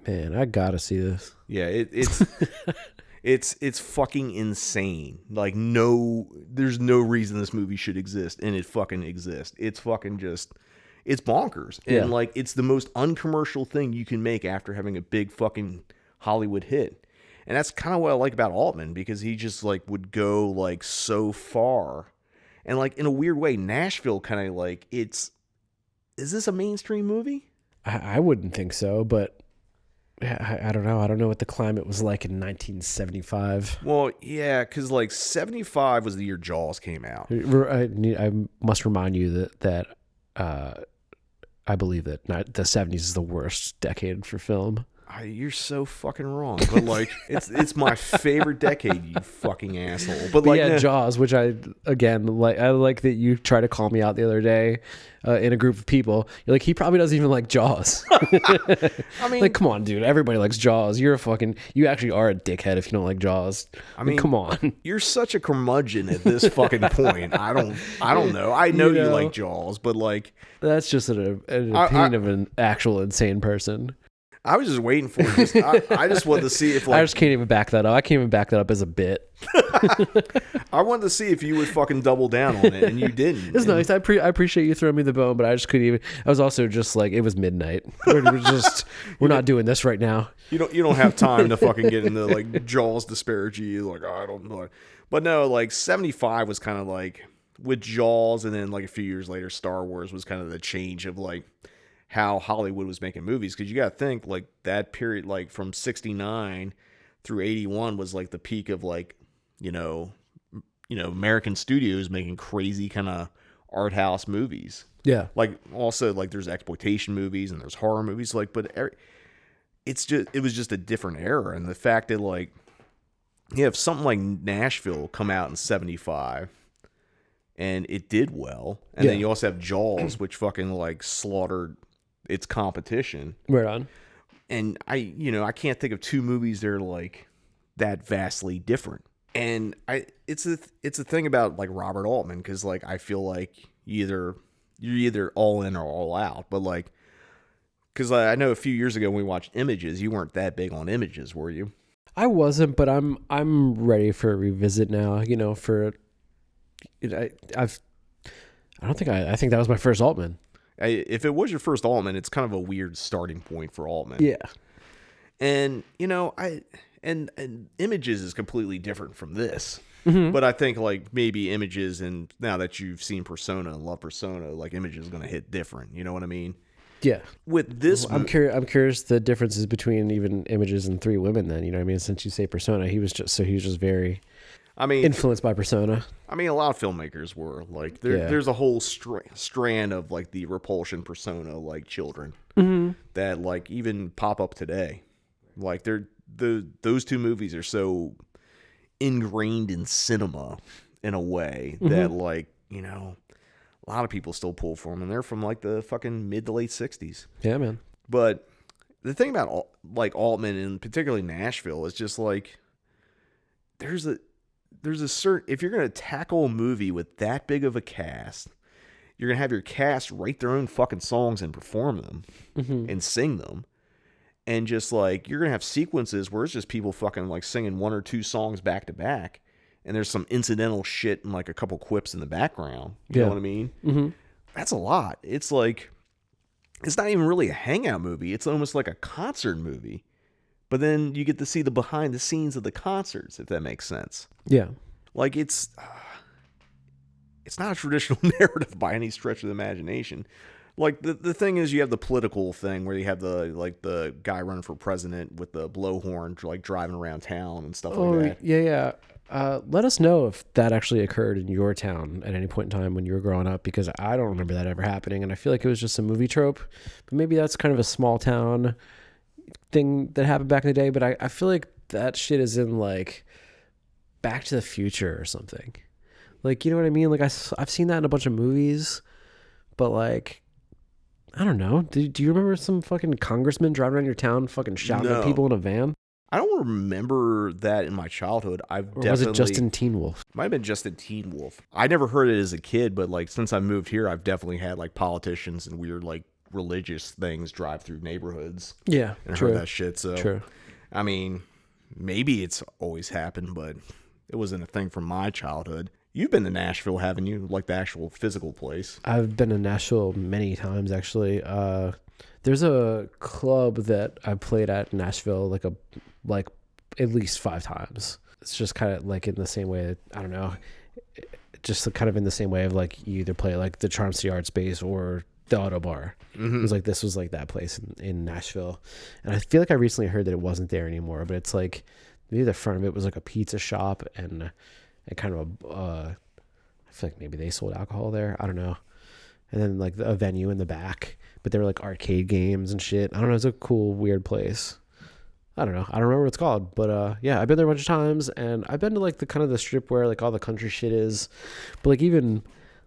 Man, I gotta see this. Yeah, it's it's fucking insane. Like there's no reason this movie should exist, and it fucking exists. It's fucking just, it's bonkers. And like, it's the most uncommercial thing you can make after having a big fucking Hollywood hit. And that's kind of what I like about Altman, because he just like would go like so far. And like in a weird way, Nashville kind of like, is this a mainstream movie? I wouldn't think so, but I don't know. I don't know what the climate was like in 1975. Well, yeah, because like 75 was the year Jaws came out. I must remind you that I believe that the 70s is the worst decade for film. You're so fucking wrong, but like it's my favorite decade, you fucking asshole. But like, yeah, Jaws, which I like that you tried to call me out the other day in a group of people. You're like, he probably doesn't even like Jaws. I mean, like, come on, dude, everybody likes Jaws. You actually are a dickhead if you don't like Jaws. I mean, come on, you're such a curmudgeon at this fucking point. I don't know. I know you like Jaws, but like, that's just an opinion of an actual insane person. I was just waiting for it. I just wanted to see if like, I just can't even back that up. I can't even back that up as a bit. I wanted to see if you would fucking double down on it, and you didn't. It's nice. I appreciate you throwing me the bone, but I just couldn't even. I was also just like, it was midnight. We're not doing this right now. You don't have time to fucking get into like Jaws disparity. Like, I don't know, but no, like 75 was kind of like with Jaws, and then like a few years later, Star Wars was kind of the change of like how Hollywood was making movies, because you got to think like that period, like from 69 through 81 was like the peak of like, you know, American studios making crazy kind of art house movies. Yeah. Like also like there's exploitation movies and there's horror movies, like, but it was just a different era. And the fact that like you have something like Nashville come out in 75 and it did well. And then you also have Jaws, which fucking like slaughtered its competition. Right on. And I can't think of two movies that are like that vastly different. And it's a thing about like Robert Altman, because like I feel like you're either all in or all out. But like, because I know a few years ago when we watched Images, you weren't that big on Images, were you? I wasn't, but I'm ready for a revisit now. You know, I think that was my first Altman. If it was your first Altman, it's kind of a weird starting point for Altman. Yeah. And, you know, and Images is completely different from this. Mm-hmm. But I think, like, maybe Images, and now that you've seen Persona and love Persona, like, Images is going to hit different. You know what I mean? Yeah. With this... I'm curious the differences between even Images and Three Women then. You know what I mean? Since you say Persona, he was just very... influenced by Persona. I mean, a lot of filmmakers were like, there's a whole strand of like the Repulsion Persona like children that like even pop up today. Like those two movies are so ingrained in cinema in a way that like, you know, a lot of people still pull for them, and they're from like the fucking mid to late 60s. Yeah, man. But the thing about like Altman and particularly Nashville is just like there's a certain, if you're going to tackle a movie with that big of a cast, you're going to have your cast write their own fucking songs and perform them and sing them. And just like, you're going to have sequences where it's just people fucking like singing one or two songs back to back. And there's some incidental shit and like a couple quips in the background. You know what I mean? Mm-hmm. That's a lot. It's like, it's not even really a hangout movie. It's almost like a concert movie. But then you get to see the behind the scenes of the concerts, if that makes sense. Yeah. Like it's not a traditional narrative by any stretch of the imagination. Like the thing is, you have the political thing where you have the guy running for president with the blowhorn, like driving around town and stuff like that. Yeah. Let us know if that actually occurred in your town at any point in time when you were growing up, because I don't remember that ever happening, and I feel like it was just a movie trope. But maybe that's kind of a small town thing that happened back in the day. But I feel like that shit is in like Back to the Future or something. Like, you know what I mean? Like I've seen that in a bunch of movies, but like, I don't know. Do you remember some fucking congressman driving around your town fucking shouting at people in a van? I don't remember that in my childhood. Was it Justin Teen Wolf? Might have been Justin Teen Wolf. I never heard it as a kid, but like since I moved here, I've definitely had like politicians and weird like religious things drive through neighborhoods. Yeah, and true. heard that shit. So, true. I mean, maybe it's always happened, but it wasn't a thing from my childhood. You've been to Nashville, haven't you? Like the actual physical place. I've been to Nashville many times, actually. There's a club that I played at in Nashville, like at least 5 times. It's just kind of like in the same way. I don't know, just kind of in the same way of like you either play like the Charm City Art Space or the Auto Bar. Mm-hmm. It was like this was like that place in Nashville, and I feel like I recently heard that it wasn't there anymore. But it's like maybe the front of it was like a pizza shop and kind of I feel like maybe they sold alcohol there. I don't know. And then like a venue in the back, but there were like arcade games and shit. I don't know. It's a cool, weird place. I don't know. I don't remember what it's called, but yeah, I've been there a bunch of times, and I've been to like the kind of the strip where like all the country shit is. But like even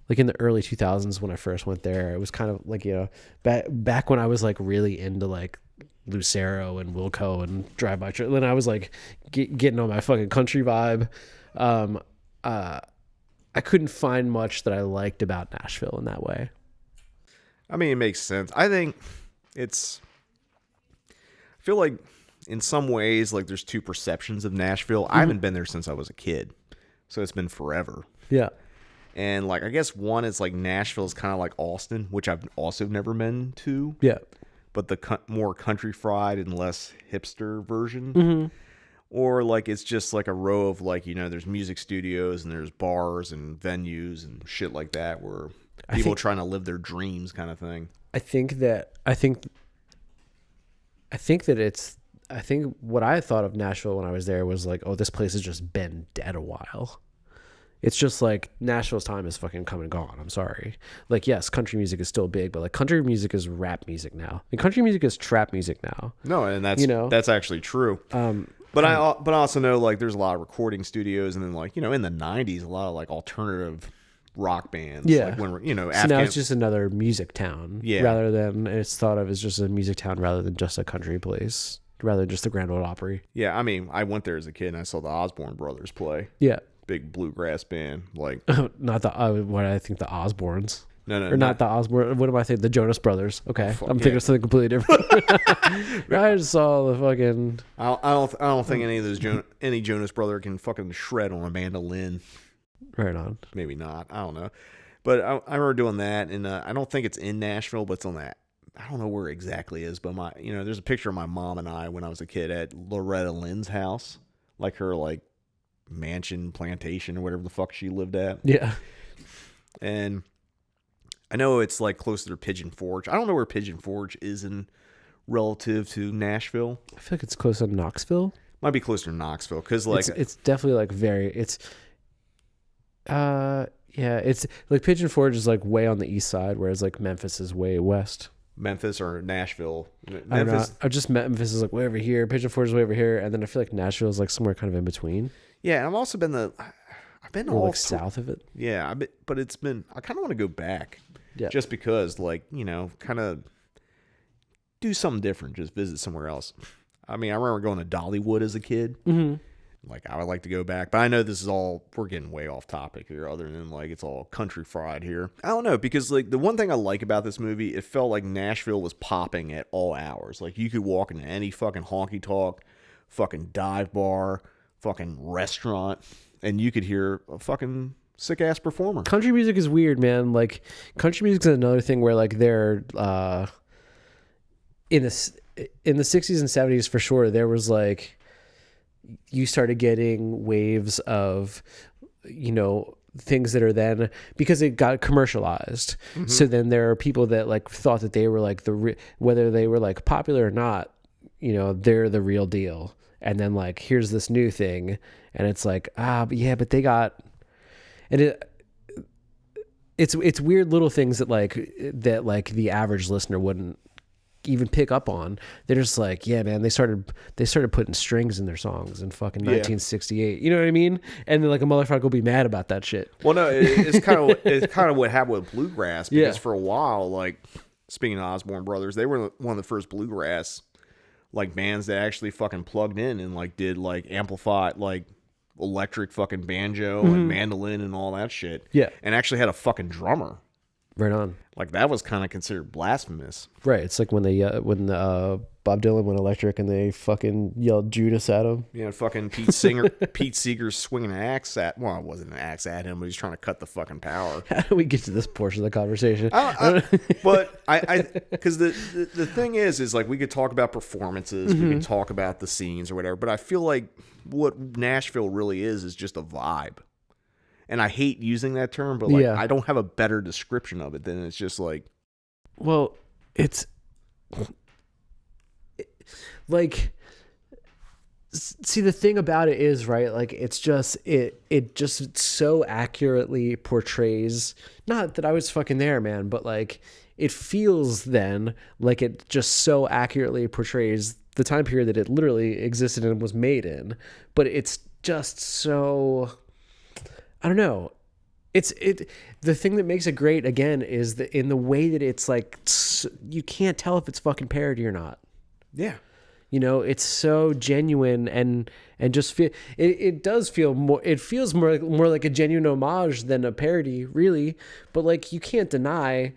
like in the early 2000s when I first went there, it was kind of like, you know, back when I was like really into like Lucero and Wilco and Drive By Truck, then I was like getting on my fucking country vibe. I couldn't find much that I liked about Nashville in that way. I mean, it makes sense. I think I feel like in some ways, like there's 2 perceptions of Nashville. Mm-hmm. I haven't been there since I was a kid, so it's been forever. Yeah. And like, I guess one is like Nashville is kind of like Austin, which I've also never been to. Yeah. But the more country fried and less hipster version. Mm-hmm. Or like it's just like a row of like, you know, there's music studios and there's bars and venues and shit like that where people trying to live their dreams kind of thing. I think what I thought of Nashville when I was there was like, oh, this place has just been dead a while. It's just like Nashville's time is fucking come and gone. I'm sorry. Like, yes, country music is still big, but like country music is rap music now. And country music is trap music now. No, and that's actually true. But I also know like there's a lot of recording studios, and then like, you know, in the 90s, a lot of like alternative rock bands. Yeah. Like when we're, you know, so now it's just another music town. Yeah. Rather than it's thought of as just a music town rather than just a country place. Rather than just the Grand Ole Opry. Yeah, I mean, I went there as a kid and I saw the Osborne Brothers play. Yeah. Big bluegrass band. Like not the what I think the Osbournes. No, or not the Osborne. What am I thinking? The Jonas Brothers. Okay, I'm thinking of something completely different. I just saw the fucking. I don't think any of those any Jonas brother can fucking shred on a mandolin. Right on. Maybe not. I don't know. But I remember doing that, and I don't think it's in Nashville, but it's on that. I don't know where it exactly is, but there's a picture of my mom and I when I was a kid at Loretta Lynn's house, like her like mansion, plantation, or whatever the fuck she lived at. Yeah. And I know it's like close to Pigeon Forge. I don't know where Pigeon Forge is in relative to Nashville. I feel like it's close to Knoxville. Might be closer to Knoxville because like it's definitely like it's like Pigeon Forge is like way on the east side, whereas like Memphis is way west. Memphis or Nashville. Memphis. I just Memphis is like way over here. Pigeon Forge is way over here, and then I feel like Nashville is like somewhere kind of in between. Yeah, and I've also been I've been all like south of it. Yeah, but it's been. I kind of want to go back. Yeah. Just because, like, you know, kind of do something different. Just visit somewhere else. I mean, I remember going to Dollywood as a kid. Mm-hmm. Like, I would like to go back. But I know this is all, we're getting way off topic here, other than, like, it's all country fried here. I don't know, because, like, the one thing I like about this movie, it felt like Nashville was popping at all hours. Like, you could walk into any fucking honky-tonk, fucking dive bar, fucking restaurant, and you could hear a fucking sick ass performer. Country music is weird, man. Like country music is another thing where like they're in the 60s and 70s for sure. There was like you started getting waves of, you know, things that are then, because it got commercialized. So then there are people that like thought that they were like whether they were like popular or not, you know, they're the real deal. And then like, here's this new thing. And it's like, but yeah, but they got, and it's weird little things that like the average listener wouldn't even pick up on. They're just like, yeah, man, they started putting strings in their songs in fucking 1968. You know what I mean? And then like a motherfucker will be mad about that shit. Well, no, it's kind of what happened with bluegrass, because for a while, like, speaking of Osborne Brothers, they were one of the first bluegrass like bands that actually fucking plugged in and like did like amplified like electric fucking banjo and mandolin and all that shit. Yeah. And actually had a fucking drummer. Right on. Like, that was kind of considered blasphemous. Right. It's like when Bob Dylan went electric and they fucking yelled Judas at him. Yeah, fucking Pete Seeger's swinging an axe at, well, it wasn't an axe at him, but he's trying to cut the fucking power. How do we get to this portion of the conversation? But because the thing is like, we could talk about performances, we could talk about the scenes or whatever, but I feel like what Nashville really is just a vibe. And I hate using that term, but like, I don't have a better description of it than it's just like, well, it's like, see, the thing about it is, right, like, it's just it just so accurately portrays, not that I was fucking there, man, but like, it feels then like it just so accurately portrays the time period that it literally existed and was made in. But it's just so, I don't know. The thing that makes it great, again, is that in the way that it's like, you can't tell if it's fucking parody or not. yeah. You know, it's so genuine and just feel, it does feel more, it feels more like a genuine homage than a parody, really. But like, you can't deny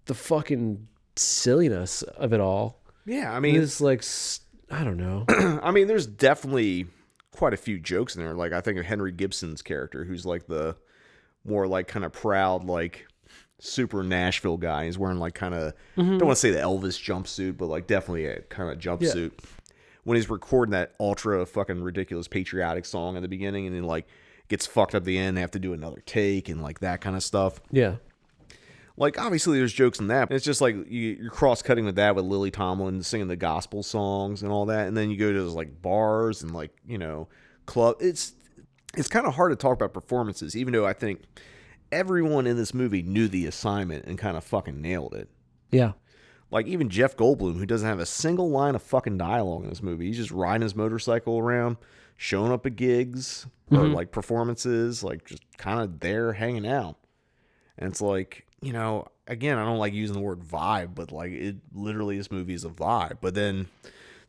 the fucking silliness of it all. Yeah, I mean, it's like, I don't know. I mean, there's definitely quite a few jokes in there. Like, I think of Henry Gibson's character, who's like the more like kind of proud, like super Nashville guy. He's wearing like kind of, don't want to say the Elvis jumpsuit, but like definitely a kind of jumpsuit. Yeah. When he's recording that ultra fucking ridiculous patriotic song at the beginning, and then like gets fucked up at the end, they have to do another take and like that kind of stuff. Yeah. Like, obviously there's jokes in that. It's just like you're cross-cutting with that with Lily Tomlin singing the gospel songs and all that. And then you go to those like bars and like, you know, club. It's kind of hard to talk about performances, even though I think everyone in this movie knew the assignment and kind of fucking nailed it. Yeah. Like, even Jeff Goldblum, who doesn't have a single line of fucking dialogue in this movie. He's just riding his motorcycle around, showing up at gigs or like performances, like just kind of there hanging out. And it's like, you know, again, I don't like using the word vibe, but like, it literally, this movie is a vibe. But then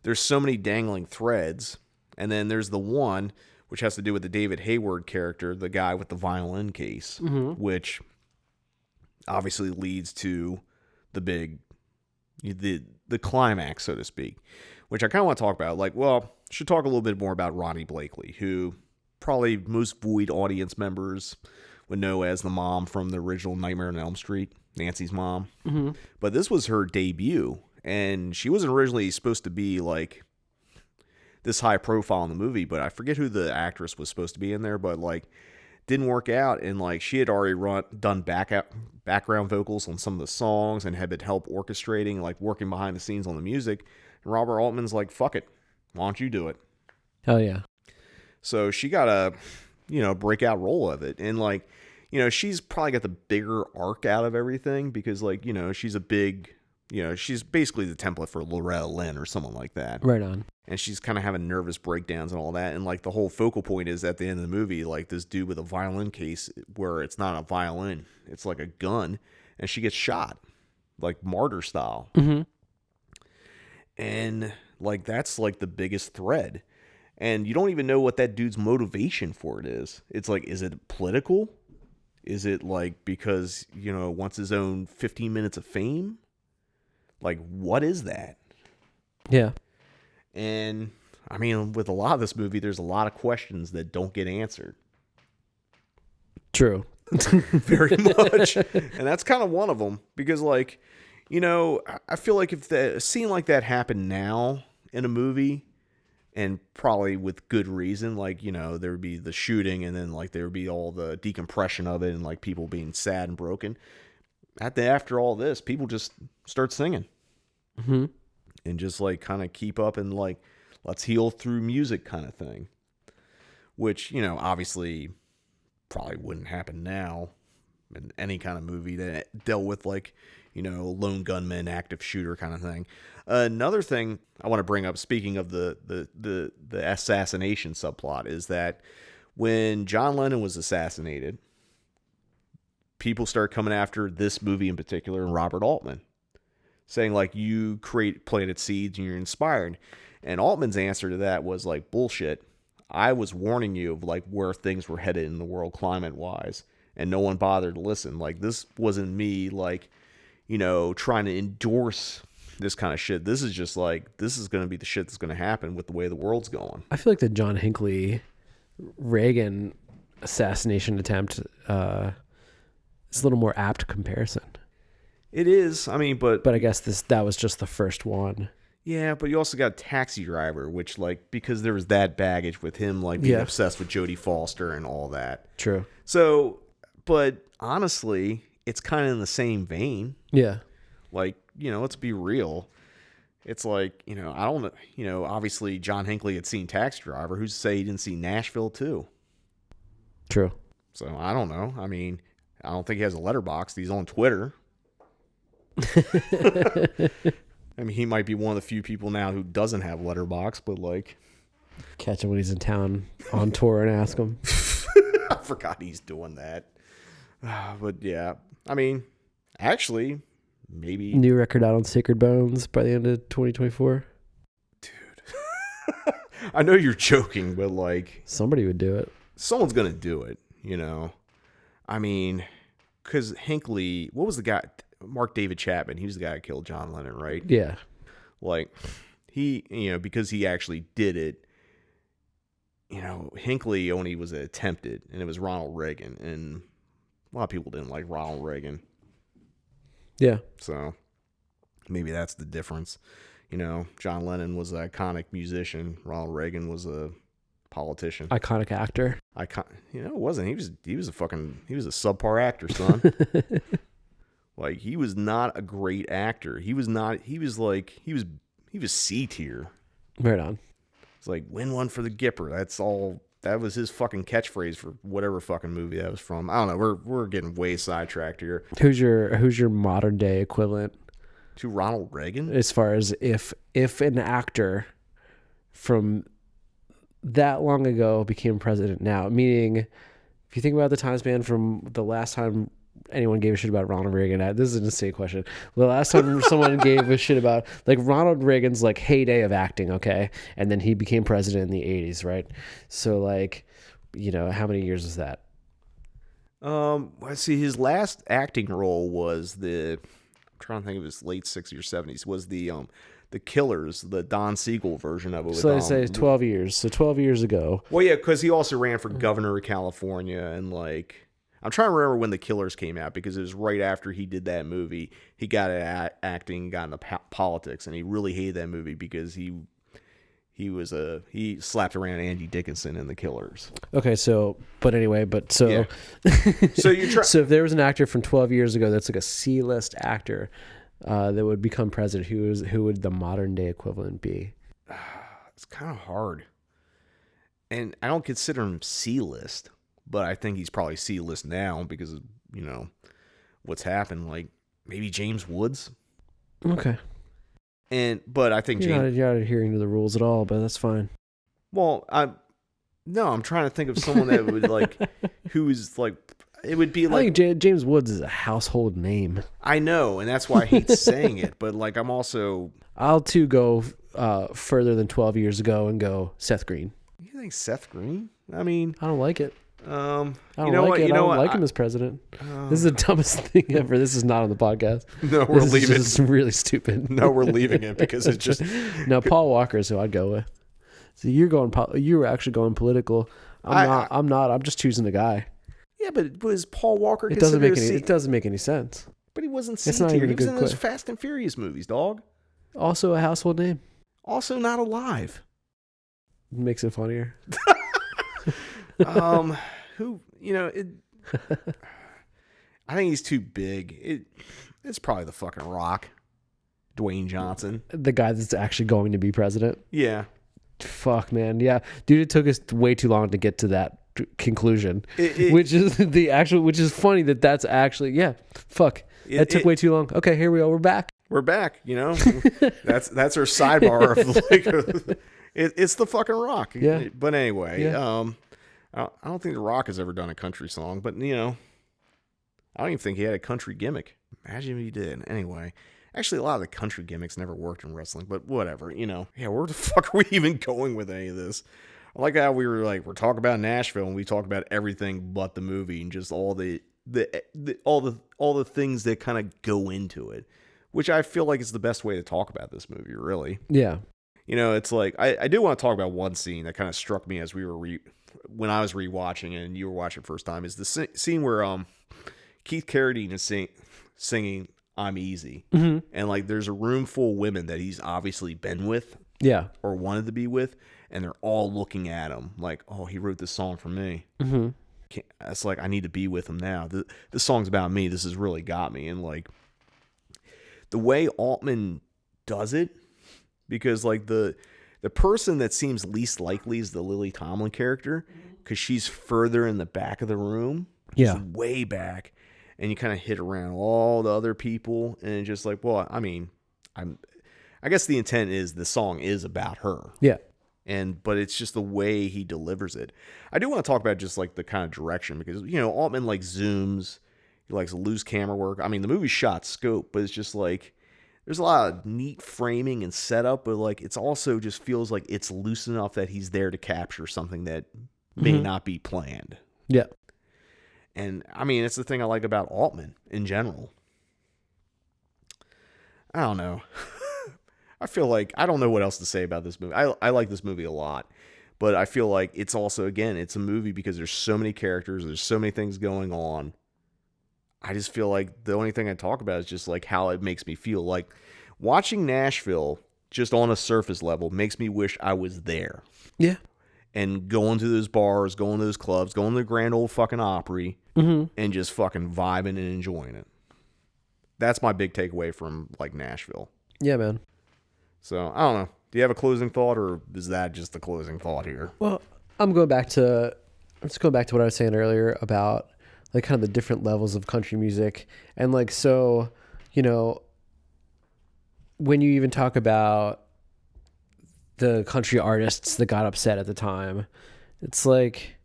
there's so many dangling threads. And then there's the one which has to do with the David Hayward character, the guy with the violin case, which obviously leads to the big, the climax, so to speak, which I kind of want to talk about. Like, well, should talk a little bit more about Ronnie Blakely, who probably most Void audience members would know as the mom from the original Nightmare on Elm Street, Nancy's mom. But this was her debut, and she wasn't originally supposed to be like this high profile in the movie, but I forget who the actress was supposed to be in there, but like didn't work out. And like, she had already done background vocals on some of the songs and had been help orchestrating, like working behind the scenes on the music. And Robert Altman's like, fuck it, why don't you do it? Hell yeah. So she got a, you know, breakout role of it. And like, you know, she's probably got the bigger arc out of everything because like, you know, she's a big, you know, she's basically the template for Loretta Lynn or someone like that. Right on. And she's kind of having nervous breakdowns and all that. And like, the whole focal point is at the end of the movie, like this dude with a violin case where it's not a violin, it's like a gun, and she gets shot like martyr style. And like, that's like the biggest thread. And you don't even know what that dude's motivation for it is. It's like, is it political? Is it like because, you know, wants his own 15 minutes of fame? Like, what is that? Yeah. And I mean, with a lot of this movie, there's a lot of questions that don't get answered. True. Very much. And that's kind of one of them because, like, you know, I feel like if a scene like that happened now in a movie, and probably with good reason. Like, there would be the shooting, and then like there would be all the decompression of it, and like people being sad and broken. After all this, people just start singing, and just like kind of keep up and like let's heal through music kind of thing, which obviously probably wouldn't happen now in any kind of movie that dealt with like lone gunman, active shooter kind of thing. Another thing I want to bring up, speaking of the assassination subplot, is that when John Lennon was assassinated, people start coming after this movie in particular and Robert Altman, saying like, you planted seeds and you're inspired. And Altman's answer to that was like, bullshit. I was warning you of like where things were headed in the world climate wise, and no one bothered to listen. Like, this wasn't me like, trying to endorse this kind of shit. This is just like, this is going to be the shit that's going to happen with the way the world's going. I feel like the John Hinckley Reagan assassination attempt is a little more apt comparison. It is. I mean, but I guess that was just the first one. Yeah, but you also got Taxi Driver, which like, because there was that baggage with him like being obsessed with Jodie Foster and all that. True. So, but honestly, it's kind of in the same vein. Yeah. Like, let's be real. It's like, I don't know, obviously John Hinckley had seen Taxi Driver. Who's to say he didn't see Nashville too? True. So I don't know. I mean, I don't think he has a letterbox. He's on Twitter. I mean, he might be one of the few people now who doesn't have letterbox, but like, catch him when he's in town on tour and ask him. I forgot he's doing that. But yeah, I mean, actually, maybe new record out on Sacred Bones by the end of 2024. Dude, I know you're joking, but like, somebody would do it. Someone's gonna do it, I mean, because Hinckley, what was the guy? Mark David Chapman. He was the guy who killed John Lennon, right? Yeah. Like, he, because he actually did it. Hinckley only was attempted, and it was Ronald Reagan, and a lot of people didn't like Ronald Reagan. Yeah. So maybe that's the difference. John Lennon was an iconic musician. Ronald Reagan was a politician. Iconic actor. It wasn't. He was a subpar actor, son. Like, he was not a great actor. He was C tier. Right on. It's like, win one for the Gipper. That's all. That was his fucking catchphrase for whatever fucking movie that was from. I don't know. We're getting way sidetracked here. Who's your modern day equivalent to Ronald Reagan? As far as if an actor from that long ago became president now, meaning if you think about the time span from the last time anyone gave a shit about Ronald Reagan. This is an insane question. The last time someone gave a shit about, like, Ronald Reagan's like heyday of acting, okay, and then he became president in the 80s, right? So like, how many years is that? Let's see. His last acting role was I'm trying to think of his late 60s or 70s. Was the Killers, the Don Siegel version of it. So I say 12 years. So 12 years ago. Well, yeah, because he also ran for governor of California, and like, I'm trying to remember when The Killers came out, because it was right after he did that movie. He got into acting, got into politics, and he really hated that movie because he slapped around Andy Dickinson in The Killers. Okay, so you're so if there was an actor from 12 years ago that's like a C-list actor that would become president, who would the modern day equivalent be? It's kind of hard, and I don't consider him C-list. But I think he's probably C-list now because of, what's happened. Like, maybe James Woods. Okay. But I think you're not adhering to the rules at all, but that's fine. Well, I'm trying to think of someone that would like, who's like, it would be like. I think James Woods is a household name. I know, and that's why I hate saying it. But like, I'll too go further than 12 years ago and go Seth Green. You think Seth Green? I mean, I don't like it. I don't like him as president. This is the dumbest thing ever. This is not on the podcast. No, we're leaving. This is really stupid. No, we're leaving it because it's just. No, Paul Walker is who I'd go with. So you were actually going political. I'm not. I'm just choosing the guy. Yeah, but was Paul Walker? It doesn't make any sense. But he wasn't C tier. He was in those Fast and Furious movies, dog. Also a household name. Also not alive. makes it funnier. Who, I think he's too big. It's probably the fucking Rock, Dwayne Johnson. The guy that's actually going to be president. Yeah. Fuck, man. Yeah, dude, it took us way too long to get to that conclusion, which is funny that's actually, yeah, fuck. That took way too long. Okay, here we go. We're back. We're back, That's our sidebar of like, it's the fucking Rock. Yeah. But anyway, Yeah. I don't think the Rock has ever done a country song, but I don't even think he had a country gimmick. Imagine if he did. Anyway, actually, a lot of the country gimmicks never worked in wrestling, but whatever, Yeah, where the fuck are we even going with any of this? I like how we were like, we're talking about Nashville and we talk about everything but the movie and just all the things that kind of go into it, which I feel like is the best way to talk about this movie, really. Yeah. It's like, I do want to talk about one scene that kind of struck me as we were when I was rewatching it and you were watching it first time, is the scene where Keith Carradine is singing I'm Easy. Mm-hmm. And like there's a room full of women that he's obviously been with. Yeah. Or wanted to be with, and they're all looking at him like, oh, he wrote this song for me. Mm-hmm. It's like, I need to be with him now. This song's about me. This has really got me. And like the way Altman does it, because like the person that seems least likely is the Lily Tomlin character, because she's further in the back of the room. Yeah. She's way back. And you kind of hit around all the other people, and it's just like, well, I mean, I guess the intent is the song is about her. Yeah. But it's just the way he delivers it. I do want to talk about just like the kind of direction, because Altman like zooms, he likes loose camera work. I mean, the movie's shot scope, but it's just like there's a lot of neat framing and setup, but like it's also just feels like it's loose enough that he's there to capture something that may not be planned. Yeah. And I mean, it's the thing I like about Altman in general. I don't know. I feel like I don't know what else to say about this movie. I like this movie a lot, but I feel like it's also, again, it's a movie because there's so many characters, there's so many things going on. I just feel like the only thing I talk about is just like how it makes me feel. Like watching Nashville just on a surface level makes me wish I was there. Yeah. And going to those bars, going to those clubs, going to the Grand Ole fucking Opry, and just fucking vibing and enjoying it. That's my big takeaway from like Nashville. Yeah, man. So I don't know. Do you have a closing thought, or is that just the closing thought here? Well, I'm just going back to what I was saying earlier about like kind of the different levels of country music, and like, so, when you even talk about the country artists that got upset at the time, it's like,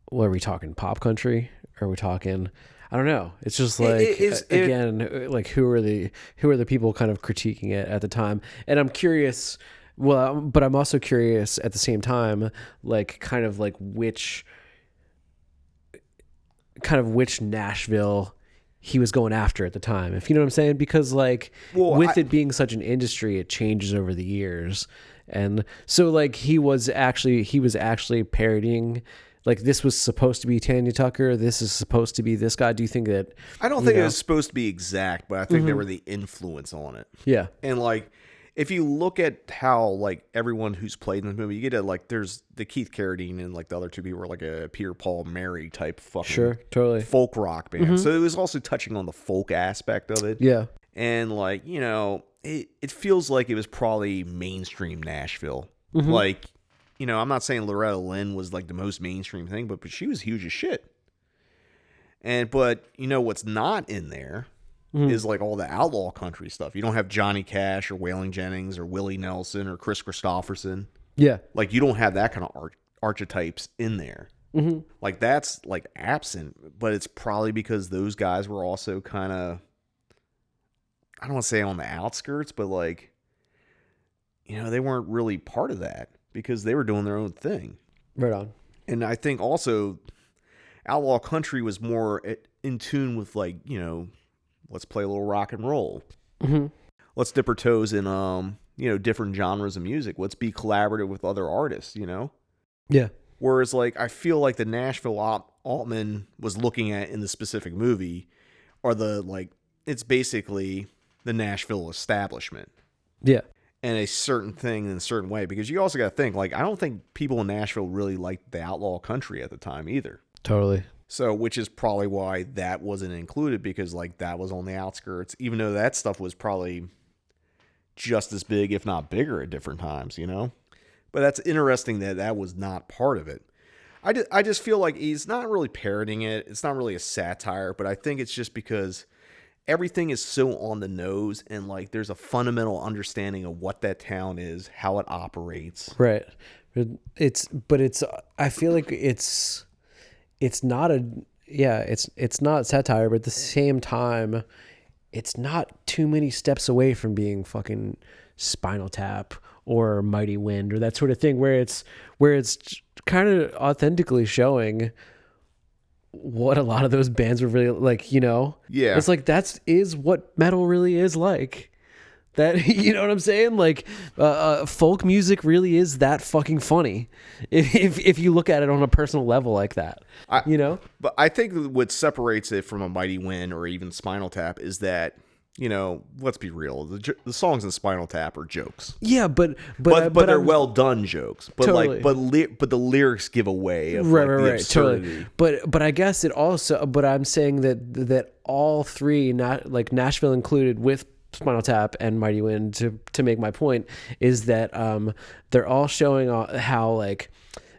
what are we talking? Pop country? Or are we talking? I don't know. It's just like, like who are the people kind of critiquing it at the time? And I'm curious. Well, but I'm also curious at the same time, like kind of like which Nashville he was going after at the time, if you know what I'm saying, because like it being such an industry, it changes over the years. And so like he was actually parodying, like this was supposed to be Tanya Tucker, this is supposed to be this guy. Do you think that? I don't think it was supposed to be exact, but I think they were the influence on it. Yeah. And like, if you look at how like everyone who's played in the movie, you get like there's the Keith Carradine and like the other two people were like a Peter Paul Mary type fucking folk rock band. So it was also touching on the folk aspect of it. Yeah. And like, it feels like it was probably mainstream Nashville. Like, I'm not saying Loretta Lynn was like the most mainstream thing, but she was huge as shit. But what's not in there is like all the outlaw country stuff. You don't have Johnny Cash or Waylon Jennings or Willie Nelson or Chris Christopherson. Yeah. Like you don't have that kind of archetypes in there. Like that's like absent, but it's probably because those guys were also kind of, I don't want to say on the outskirts, but like, they weren't really part of that because they were doing their own thing. Right on. And I think also outlaw country was more in tune with like, let's play a little rock and roll. Let's dip our toes in, different genres of music. Let's be collaborative with other artists, Yeah. Whereas, like, I feel like the Nashville Altman was looking at in the specific movie are it's basically the Nashville establishment. Yeah. and a certain thing in a certain way, because you also got to think, like, I don't think people in Nashville really liked the outlaw country at the time either. Totally. So, which is probably why that wasn't included, because like that was on the outskirts, even though that stuff was probably just as big, if not bigger, at different times, you know? But that's interesting that that was not part of it. I just feel like he's not really parroting it. It's not really a satire, but I think it's just because everything is so on the nose, and like there's a fundamental understanding of what that town is, how it operates. Right. I feel like it's not it's not satire, but at the same time, it's not too many steps away from being fucking Spinal Tap or Mighty Wind or that sort of thing, where it's kind of authentically showing what a lot of those bands were really like, you know? Yeah. It's like is what metal really is like. That, you know what I'm saying? Like, folk music really is that fucking funny if you look at it on a personal level like that, you know? But I think what separates it from a Mighty Wind or even Spinal Tap is that, you know, let's be real, the songs in Spinal Tap are jokes. Yeah, but they're well done jokes. But totally. but the lyrics give away of right, like, the absurdity. Totally. But I guess it also. But I'm saying that all three, like Nashville included, with Spinal Tap and Mighty Wind, to make my point, is that they're all showing how, like,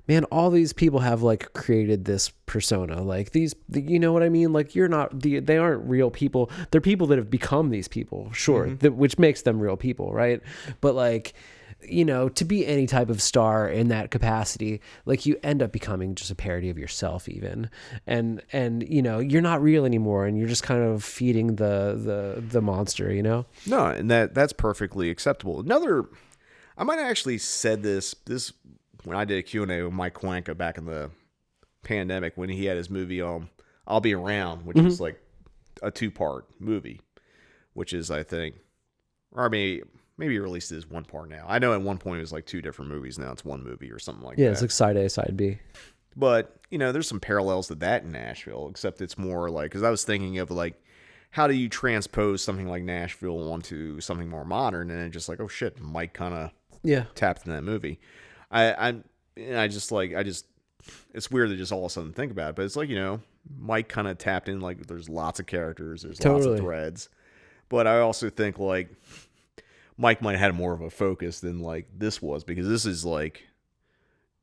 man, all these people have like created this persona, like you know what I mean? Like, they aren't real people. They're people that have become these people, sure, which makes them real people, right? But like, you know, to be any type of star in that capacity, like, you end up becoming just a parody of yourself even. And you know, you're not real anymore, and you're just kind of feeding the monster, you know? No, and that's perfectly acceptable. I might have actually said this when I did a Q&A with Mike Kwanka back in the pandemic, when he had his movie I'll Be Around, which is like a 2-part movie, which is, I think, or maybe he released it as 1 part now. I know at one point it was like 2 different movies. Now it's 1 movie or something like that. Yeah, it's like side A, side B. But, you know, there's some parallels to that in Nashville, except it's more like, because I was thinking of like, how do you transpose something like Nashville onto something more modern? And then just like, oh shit, Mike kind of tapped in that movie. It's weird to just all of a sudden think about it, but it's like, you know, Mike kind of tapped in, like, there's lots of characters, there's lots of threads. But I also think like Mike might have had more of a focus than like this was, because this is like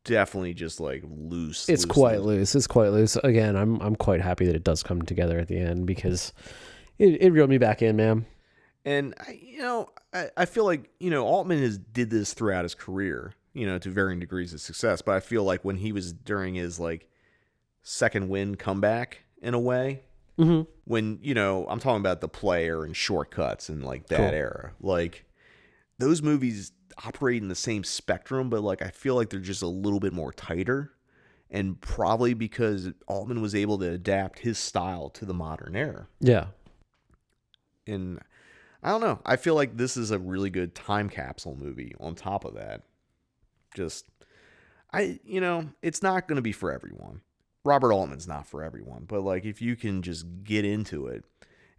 definitely just like loose. It's quite loose. It's quite loose. Again, I'm quite happy that it does come together at the end, because it reeled me back in, man. And I feel like, you know, Altman did this throughout his career, you know, to varying degrees of success. But I feel like when he was during his like second wind comeback in a way, when, you know, I'm talking about The Player and Shortcuts and like that era, like those movies operate in the same spectrum, but like I feel like they're just a little bit more tighter, and probably because Altman was able to adapt his style to the modern era. Yeah. And I don't know. I feel like this is a really good time capsule movie on top of that. It's not going to be for everyone. Robert Altman's not for everyone, but like if you can just get into it,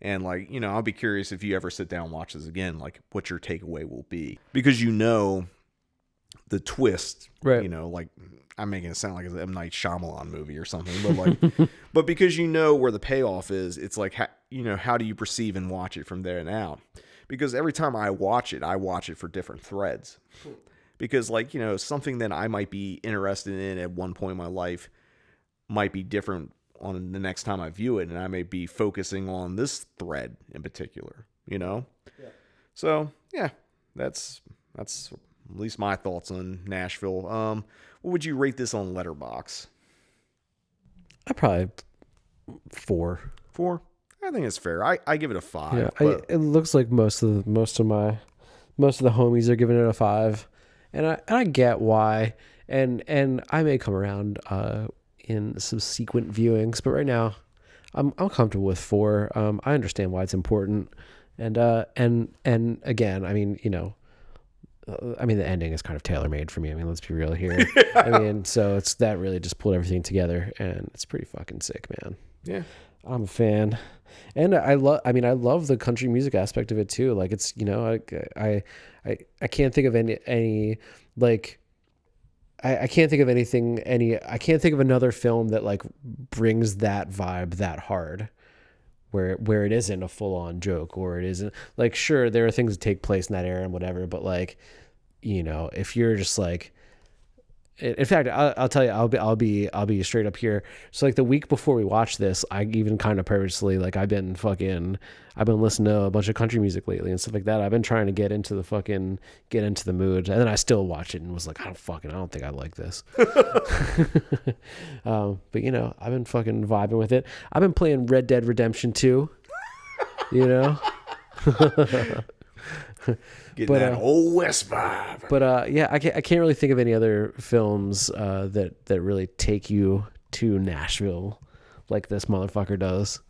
and like, you know, I'll be curious if you ever sit down and watch this again, like what your takeaway will be, because you know the twist, right? You know, like I'm making it sound like it's an M. Night Shyamalan movie or something, but like, but because you know where the payoff is, it's like, how do you perceive and watch it from there and out? Because every time I watch it for different threads. Because like, you know, something that I might be interested in at one point in my life might be different on the next time I view it, and I may be focusing on this thread in particular, you know? Yeah. So, yeah, that's at least my thoughts on Nashville. What would you rate this on Letterboxd? I probably 4. 4? I think it's fair. I give it a 5. Yeah, it looks like most of the homies are giving it a 5, and I get why, and I may come around in subsequent viewings, but right now I'm comfortable with 4. I understand why it's important, and again, I mean, you know, I mean, the ending is kind of tailor-made for me. I mean, let's be real here. I mean, so it's that really just pulled everything together, and it's pretty fucking sick, man. Yeah. I'm a fan. And I love the country music aspect of it too. Like, it's, you know, I can't think of any like, I can't think of anything, I can't think of another film that like brings that vibe that hard, where it isn't a full on joke, or it isn't like, sure, there are things that take place in that era and whatever, but like, you know, if you're just like, in fact, I'll tell you, I'll be straight up here. So like the week before we watched this, I even kind of purposely, like, I've been listening to a bunch of country music lately and stuff like that. I've been trying to get into the mood, and then I still watch it and was like, I don't think I like this. But you know, I've been fucking vibing with it. I've been playing Red Dead Redemption 2, you know. Getting that old West vibe. But yeah, I can't really think of any other films that really take you to Nashville like this motherfucker does.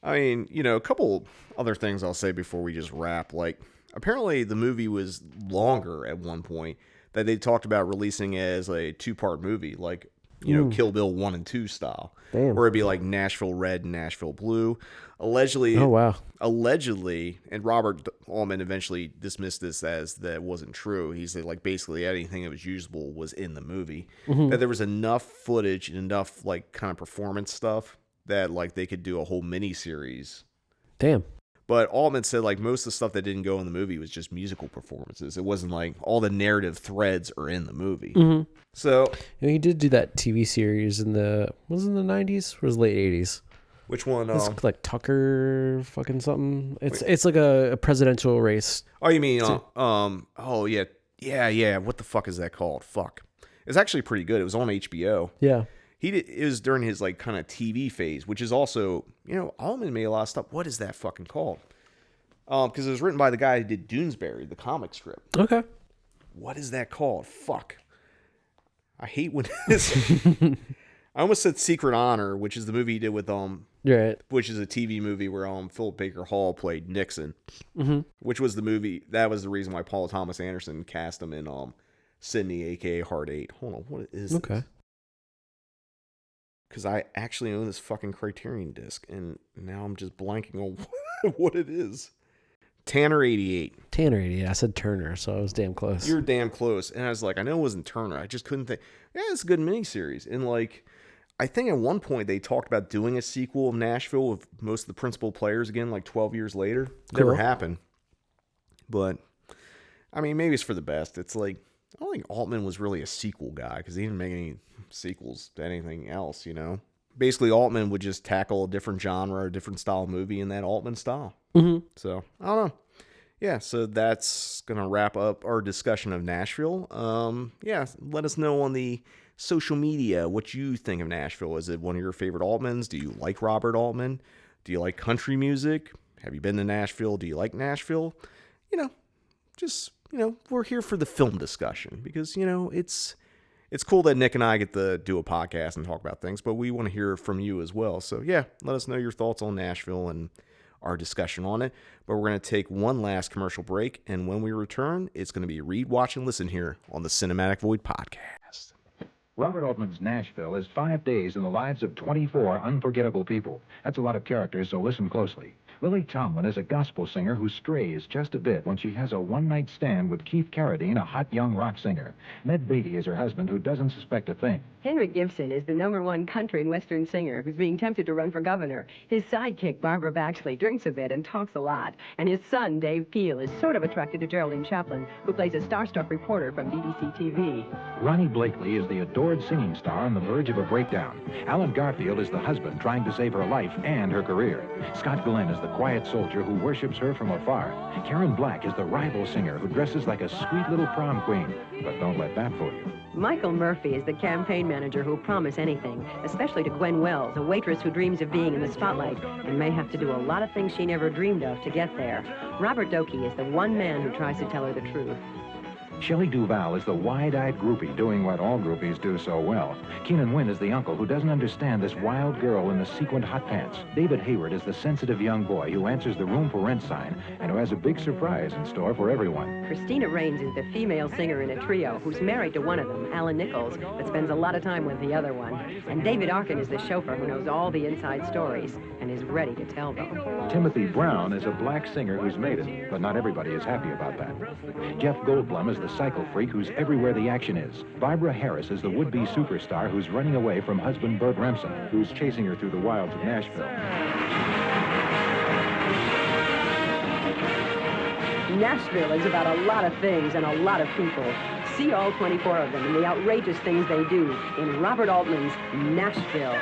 I mean, you know, a couple other things I'll say before we just wrap. Like, apparently the movie was longer at one point, that they talked about releasing as a 2-part movie, like, you know, Kill Bill 1 and 2 style. Damn. Where it'd be like Nashville Red and Nashville Blue. Allegedly, and Robert Altman eventually dismissed this as that wasn't true. He said, like, basically anything that was usable was in the movie. Mm-hmm. That there was enough footage and enough, like, kind of performance stuff that, like, they could do a whole mini-series. Damn. But Altman said, like, most of the stuff that didn't go in the movie was just musical performances. It wasn't like all the narrative threads are in the movie. Mm-hmm. So you know, he did do that TV series was it in the 90s or was it late 80s? Which one? It's like Tucker fucking something. It's like a presidential race. Oh, you mean oh yeah. What the fuck is that called? Fuck. It's actually pretty good. It was on HBO. Yeah. It was during his, like, kind of TV phase, which is also, you know, Altman made a lot of stuff. What is that fucking called? Because it was written by the guy who did Doonesbury, the comic strip. Okay. What is that called? Fuck. I hate when this. I almost said Secret Honor, which is the movie he did with right, which is a TV movie where Philip Baker Hall played Nixon, mm-hmm. which was the movie that was the reason why Paul Thomas Anderson cast him in Sydney, aka Hard 8. Hold on, what is this? Okay. Because I actually own this fucking Criterion disc, and now I'm just blanking on what it is. Tanner 88. Tanner 88. I said Turner, so I was damn close. You're damn close. And I was like, I know it wasn't Turner. I just couldn't think. Yeah, it's a good miniseries. And, like, I think at one point they talked about doing a sequel of Nashville with most of the principal players again, like 12 years later. Cool. Never happened. But, I mean, maybe it's for the best. It's like, I don't think Altman was really a sequel guy because he didn't make any sequels to anything else, you know? Basically, Altman would just tackle a different genre, a different style movie in that Altman style. Mm-hmm. So, I don't know. Yeah, so that's going to wrap up our discussion of Nashville. Yeah, let us know on the social media what you think of Nashville. Is it one of your favorite Altmans? Do you like Robert Altman? Do you like country music? Have you been to Nashville? Do you like Nashville? You know, just, you know, we're here for the film discussion because, you know, it's cool that Nick and I get to do a podcast and talk about things, but we want to hear from you as well. So, yeah, let us know your thoughts on Nashville and our discussion on it. But we're going to take one last commercial break, and when we return, it's going to be Read, Watch, and Listen here on the Cinematic Void Podcast. Robert Altman's Nashville is 5 days in the lives of 24 unforgettable people. That's a lot of characters, so listen closely. Lily Tomlin is a gospel singer who strays just a bit when she has a one-night stand with Keith Carradine, a hot young rock singer. Ned Beatty is her husband, who doesn't suspect a thing. Henry Gibson is the #1 country and western singer who's being tempted to run for governor. His sidekick, Barbara Baxley, drinks a bit and talks a lot. And his son, Dave Peel, is sort of attracted to Geraldine Chaplin, who plays a star-struck reporter from BBC TV. Ronnie Blakely is the adored singing star on the verge of a breakdown. Alan Garfield is the husband trying to save her life and her career. Scott Glenn is the quiet soldier who worships her from afar. Karen Black is the rival singer who dresses like a sweet little prom queen. But don't let that fool you. Michael Murphy is the campaign manager who'll promise anything, especially to Gwen Wells, a waitress who dreams of being in the spotlight and may have to do a lot of things she never dreamed of to get there. Robert Doakey is the one man who tries to tell her the truth. Shelley Duvall is the wide-eyed groupie doing what all groupies do so well. Keenan Wynn is the uncle who doesn't understand this wild girl in the sequined hot pants. David Hayward is the sensitive young boy who answers the room for rent sign and who has a big surprise in store for everyone. Christina Raines is the female singer in a trio who's married to one of them, Alan Nichols, but spends a lot of time with the other one. And David Arkin is the chauffeur who knows all the inside stories and is ready to tell them. Timothy Brown is a black singer who's made it, but not everybody is happy about that. Jeff Goldblum is the cycle freak who's everywhere the action is. Barbara Harris is the would-be superstar who's running away from husband Burt Remsen, who's chasing her through the wilds of Nashville. Nashville is about a lot of things and a lot of people. See all 24 of them and the outrageous things they do in Robert Altman's Nashville.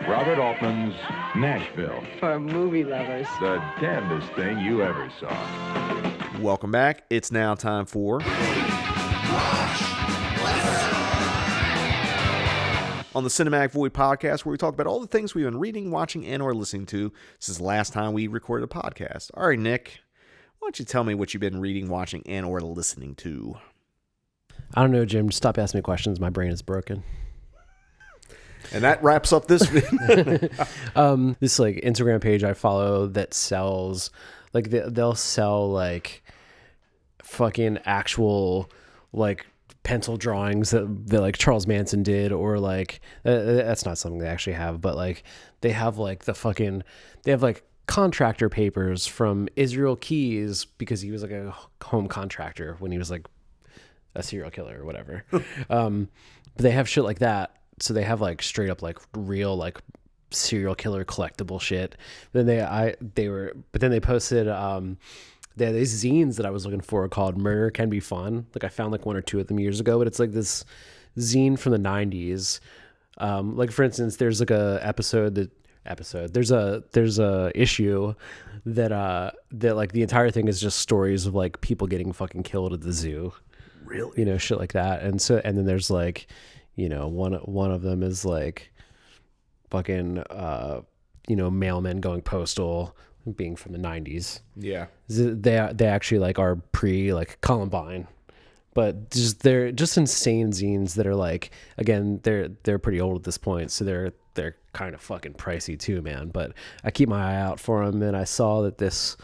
Robert Altman's Nashville. For movie lovers. The damnedest thing you ever saw. Welcome back. It's now time for... on the Cinematic Void podcast, where we talk about all the things we've been reading, watching, and or listening to since the last time we recorded a podcast. All right, Nick, why don't you tell me what you've been reading, watching, and or listening to? I don't know, Jim. Stop asking me questions. My brain is broken. And that wraps up this this like Instagram page I follow that sells like they'll sell like fucking actual like pencil drawings that like Charles Manson did, or like that's not something they actually have, but like they have like they have like contractor papers from Israel Keys, because he was like a home contractor when he was like a serial killer or whatever. But they have shit like that. So they have like straight up like real like serial killer collectible shit. Then they posted they had these zines that I was looking for called Murder Can Be Fun. Like I found like one or two of them years ago, but it's like this zine from the 90s. Like for instance, there's like there's a issue that like the entire thing is just stories of like people getting fucking killed at the zoo. Really? You know, shit like that. And then there's like, you know, one of them is like fucking mailmen going postal, being from the 90s. Yeah. They actually like are pre like Columbine, but they're just insane zines that are like, again, they're pretty old at this point, so they're kind of fucking pricey too, man. But I keep my eye out for them, and I saw that this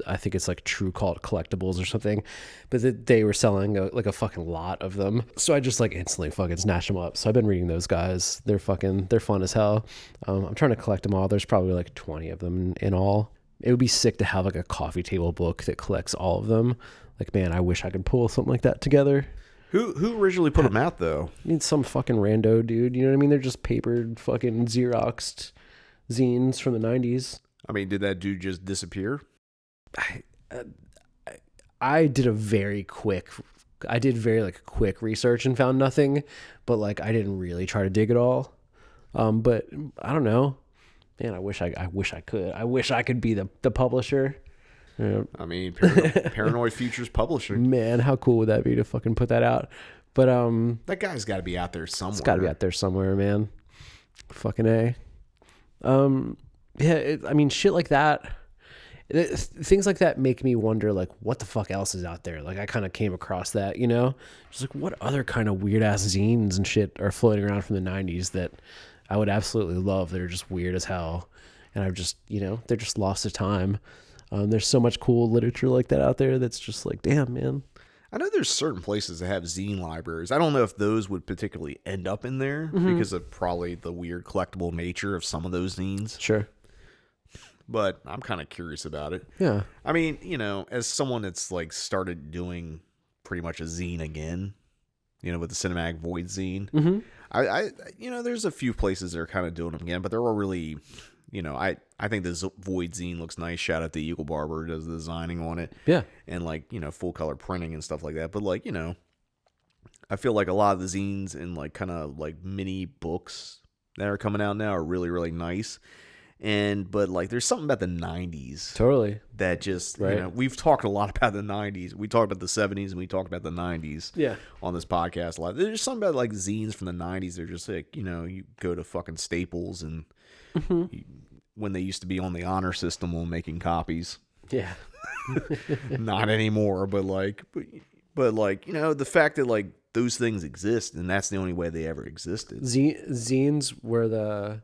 I think it's like True Cult Collectibles or something, but they were selling a fucking lot of them. So I just like instantly fucking snatched them up. So I've been reading those guys. They're fun as hell. I'm trying to collect them all. There's probably like 20 of them in all. It would be sick to have like a coffee table book that collects all of them. Like, man, I wish I could pull something like that together. Who originally put them out though? I mean, some fucking rando dude. You know what I mean? They're just papered fucking Xeroxed zines from the 90s. I mean, did that dude just disappear? I did very quick research and found nothing, but like I didn't really try to dig it all. But I don't know, man. I wish I could. I wish I could be the publisher. I mean, Paranoid Futures Publishing. Man, how cool would that be to fucking put that out? But that guy's got to be out there somewhere. It's got to be out there somewhere, man. Fucking A. Yeah. I mean, shit like that. Things like that make me wonder, like, what the fuck else is out there? Like, I kind of came across that, you know, just like what other kind of weird ass zines and shit are floating around from the 90s that I would absolutely love. That are just weird as hell, and I've just, you know, they're just lost to time. There's so much cool literature like that out there that's just like, damn, man. I know there's certain places that have zine libraries. I don't know if those would particularly end up in there because of probably the weird collectible nature of some of those zines. Sure. But I'm kind of curious about it. Yeah. I mean, you know, as someone that's like started doing pretty much a zine again, you know, with the Cinematic Void zine, I you know, there's a few places that are kind of doing them again, but they're all really, you know, I think this Void zine looks nice. Shout out to Eagle Barber, does the designing on it. Yeah. And like, you know, full color printing and stuff like that. But like, you know, I feel like a lot of the zines and like kind of like mini books that are coming out now are really, really nice. But like there's something about the 90s totally that just, right. You know, we've talked a lot about the 90s. We talked about the 70s and we talked about the 90s on this podcast a lot. There's something about like zines from the 90s. They're just like, you know, you go to fucking Staples and when they used to be on the honor system on making copies. Yeah. Not anymore, but like, the fact that like those things exist and that's the only way they ever existed. Zines were the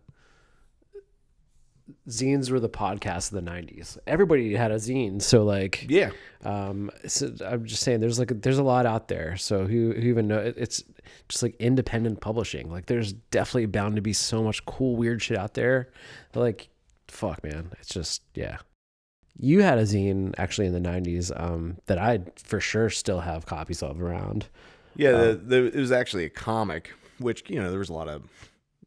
podcast of the 90s. Everybody had a zine, so like, Yeah. So I'm just saying, there's a lot out there. So who even know? It's just like independent publishing. Like, there's definitely bound to be so much cool, weird shit out there. Like, fuck, man, it's just, yeah. You had a zine actually in the 90s that I for sure still have copies of around. Yeah, it was actually a comic, which, there was a lot of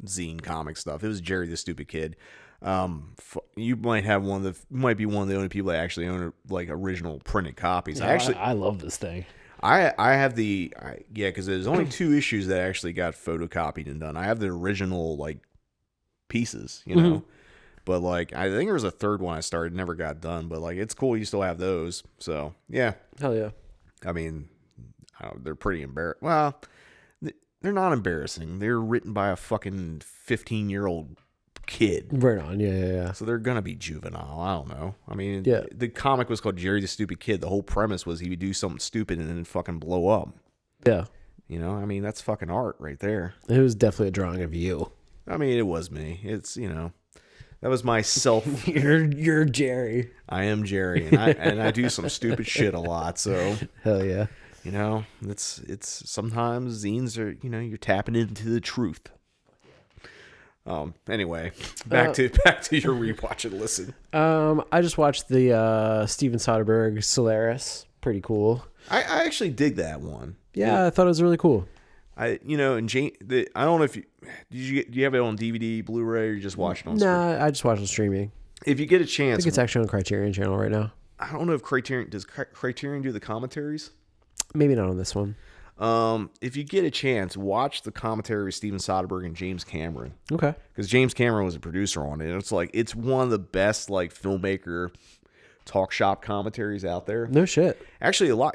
zine comic stuff. It was Jerry the Stupid Kid. You might be one of the only people that actually own like original printed copies. Yeah, I love this thing. I have because there's only 2 issues that actually got photocopied and done. I have the original like pieces, Mm-hmm. But like I think there was a 3rd one I started, never got done. But like it's cool you still have those. So yeah, Hell yeah. I mean, they're pretty embarrassing. Well, they're not embarrassing. They're written by a fucking 15-year-old kid. Right on. Yeah. So they're gonna be juvenile. I don't know. I mean, Yeah. The comic was called Jerry the Stupid Kid. The whole premise was he would do something stupid and then fucking blow up. Yeah. I mean, that's fucking art right there. It was definitely a drawing of you. I mean, it was me. It's, that was myself. You're Jerry. I am Jerry, and I do some stupid shit a lot. So Hell yeah. it's sometimes zines are, you're tapping into the truth. Anyway, back to your rewatch and listen. I just watched the Steven Soderbergh Solaris. Pretty cool. I actually dig that one. Yeah, I thought it was really cool. And I don't know if do you have it on DVD, Blu-ray, or you just watch it on? Nah, I just watched it streaming. If you get a I chance, think it's actually on Criterion Channel right now. I don't know if Criterion do the commentaries. Maybe not on this one. If you get a chance, watch the commentary with Steven Soderbergh and James Cameron. Okay. Because James Cameron was a producer on it. And it's one of the best like filmmaker talk shop commentaries out there. No shit. Actually,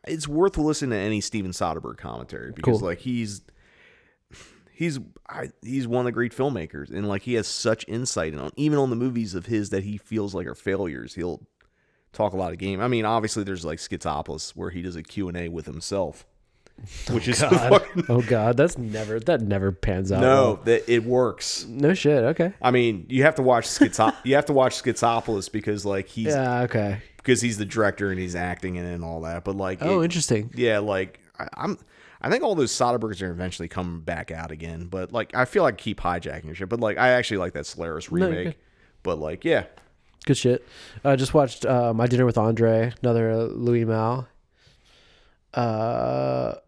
it's worth listening to any Steven Soderbergh commentary because Cool. like he's one of the great filmmakers and like he has such insight even on the movies of his that he feels like are failures. He'll talk a lot of game. I mean, obviously there's like Schizopolis where he does a Q&A with himself. Which is fucking... Oh god, that never pans out. No, it works. No shit. Okay. I mean, you have to watch Schizopolis because like he's okay. Because he's the director and he's acting in it and all that. But like, interesting. Yeah, like I think all those Soderberghs are eventually coming back out again. But like, I feel like I keep hijacking shit. But like, I actually like that Solaris remake. Okay. But like, yeah, good shit. Just watched My Dinner with Andre, another Louis Mal.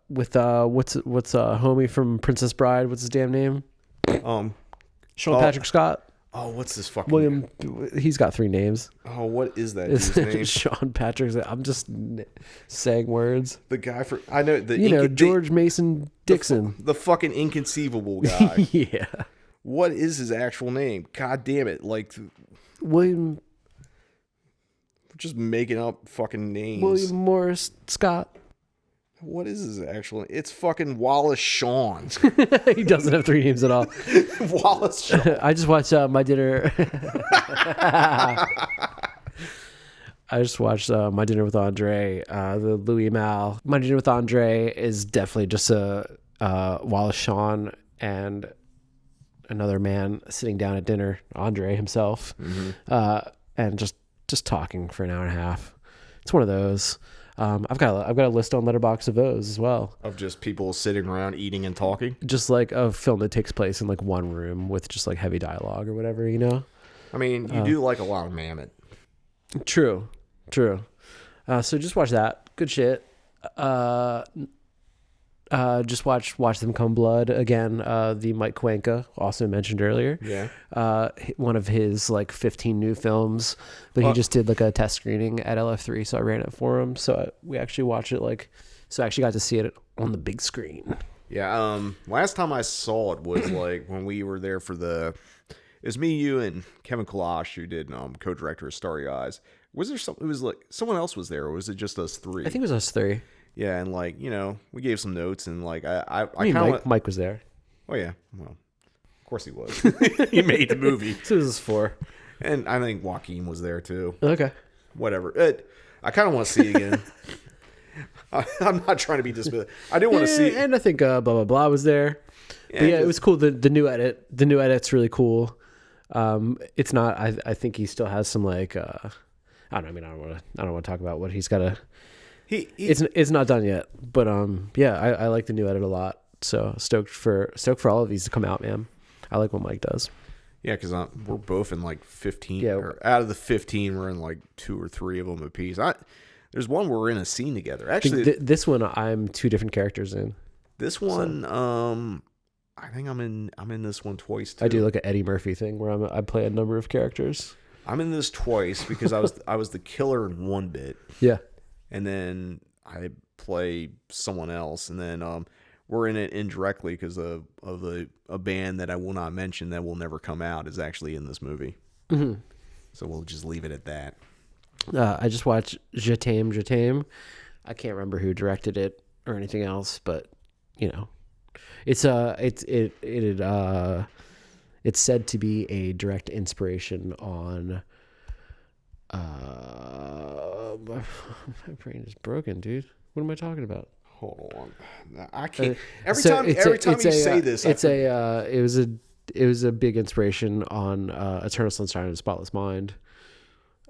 With what's homie from Princess Bride? What's his damn name? Sean Patrick Scott. Oh, what's this fucking William? He's got 3 names. Oh, what is that dude's name? Sean Patrick. I'm just saying words. The guy I know George Mason Dixon. The fucking inconceivable guy. Yeah. What is his actual name? God damn it! Like William. Just making up fucking names. William Morris Scott. What is his actual name? It's fucking Wallace Shawn. He doesn't have 3 names at all. Wallace Shawn. I just watched My Dinner. I just watched My Dinner with Andre, the Louis Mal. My Dinner with Andre is definitely just a Wallace Shawn and another man sitting down at dinner, Andre himself, and just talking for an hour and a half. It's one of those. I've got a list on Letterboxd of those as well. Of just people sitting around eating and talking? Just like a film that takes place in like one room with just like heavy dialogue or whatever, you know? I mean, you do like a lot of Mammoth. True. So just watch that. Good shit. Just watch Them Come Blood again. The Mike Cuenca, also mentioned earlier. Yeah. One of his like 15 new films, but he just did like a test screening at LF3, so I ran it for him. So we actually watched it so I actually got to see it on the big screen. Yeah. Last time I saw it was like when we were there for it was me, you, and Kevin Kalash who did co-director of Starry Eyes. Was there something? It was like someone else was there, or was it just us 3? I think it was us 3. Yeah, and like we gave some notes, and like I Mike was there. Oh yeah, well, of course he was. He made the movie. So this is 4. And I think Joaquin was there too. Okay. Whatever. I kind of want to see it again. I'm not trying to be dismissive. I do want to see it. And I think blah blah blah was there. Yeah, But yeah, it was cool. The new edit. The new edit's really cool. It's not. I think he still has some like. I don't know. I mean, I don't want to talk about what he's got to. It's not done yet. But yeah, I like the new edit a lot. So stoked for all of these to come out, man. I like what Mike does. Yeah, because we're both in like 15. Yeah. Or out of the 15, we're in like 2 or 3 of them apiece. There's one where we're in a scene together. Actually, this one I'm 2 different characters in. This one, I think I'm in this one twice too. I do like an Eddie Murphy thing where I play a number of characters. I'm in this twice because I was the killer in one bit. Yeah. And then I play someone else, and then we're in it indirectly because of a band that I will not mention that will never come out is actually in this movie. Mm-hmm. So we'll just leave it at that. I just watched Je t'aime. I can't remember who directed it or anything else, but you know, it's said to be a direct inspiration on. My brain is broken, dude. What am I talking about? Hold on, I can't. Every time you say this, it was a big inspiration on Eternal Sunshine of the Spotless Mind.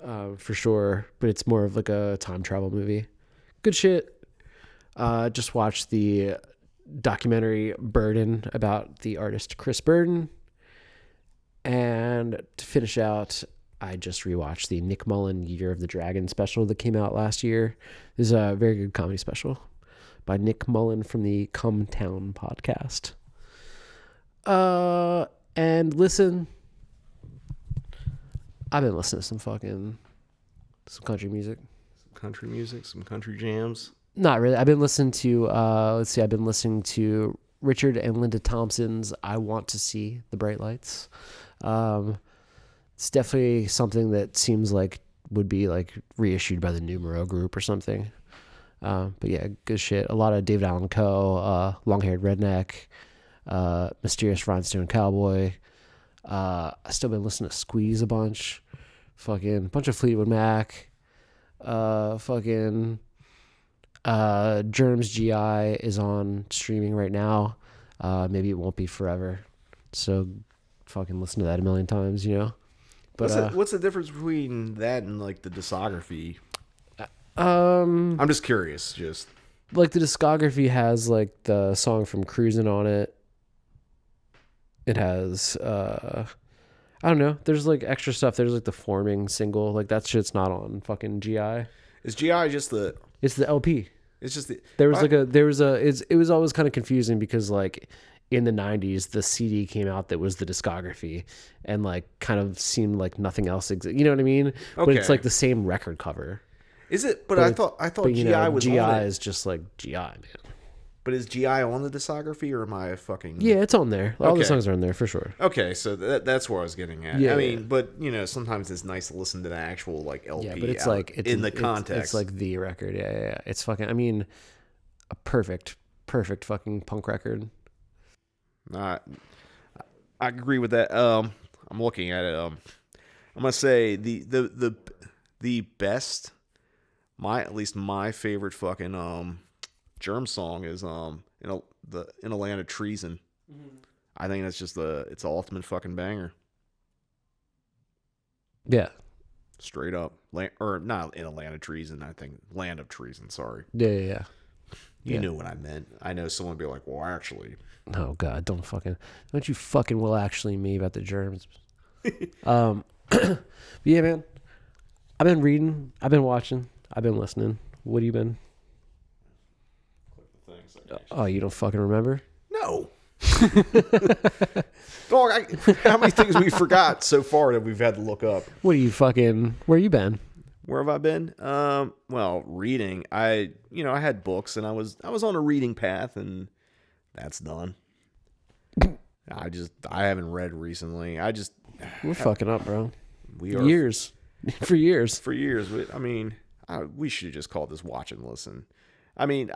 For sure, but it's more of like a time travel movie. Good shit. Just watched the documentary Burden about the artist Chris Burden. And to finish out, I just rewatched the Nick Mullen Year of the Dragon special that came out last year. This is a very good comedy special by Nick Mullen from the Come Town podcast. And listen, I've been listening to some country music. Some country jams. Not really. I've been listening to, I've been listening to Richard and Linda Thompson's I Want to See the Bright Lights. It's definitely something that seems like would be like reissued by the Numero Group or something. But yeah, good shit. A lot of David Allan Coe, Long Haired Redneck, Mysterious Rhinestone Cowboy. I still been listening to Squeeze a bunch. Fucking bunch of Fleetwood Mac. Germs GI is on streaming right now. Maybe it won't be forever. So fucking listen to that a million times, you know. But what's the difference between that and like the discography? I'm just curious. Just like the discography has like the song from Cruisin' on it. It has I don't know. There's like extra stuff. There's like the Forming single. Like that shit's not on fucking GI. Is GI just the? It's the LP. It's just the. It was always kind of confusing because like in the 90s the CD came out that was the discography and like kind of seemed like nothing else existed. You know what I mean? Okay. But it's like the same record cover. Is it? But I thought GI was GI on it. is just like GI, man. But is GI on the discography or am I fucking? Yeah, it's on there. All the songs are on there for sure. Okay, so that's where I was getting at. Yeah, I mean, but you know, sometimes it's nice to listen to the actual like LP. Yeah, but it's like in the context. It's like the record. Yeah. It's fucking. I mean, a perfect fucking punk record. I agree with that. I'm looking at it. I'm gonna say the best. At least my favorite fucking Germ song is in a Land of Treason. Mm-hmm. I think that's just it's the ultimate fucking banger. Yeah, straight up. Or not in a Land of Treason. I think Land of Treason. Sorry. Yeah. You knew what I meant. I know someone would be like, well, actually. Oh God, don't you fucking will actually me about the Germs. But yeah, man. I've been reading. I've been watching. I've been listening. What have you been? Oh, you don't fucking remember? No. Dog, how many things we forgot so far that we've had to look up? Where you been? Where have I been? Well, reading. I had books and I was on a reading path and that's done. I haven't read recently. We're fucking up, bro. We are years. For years. I mean, we should just call this watch and listen. I mean,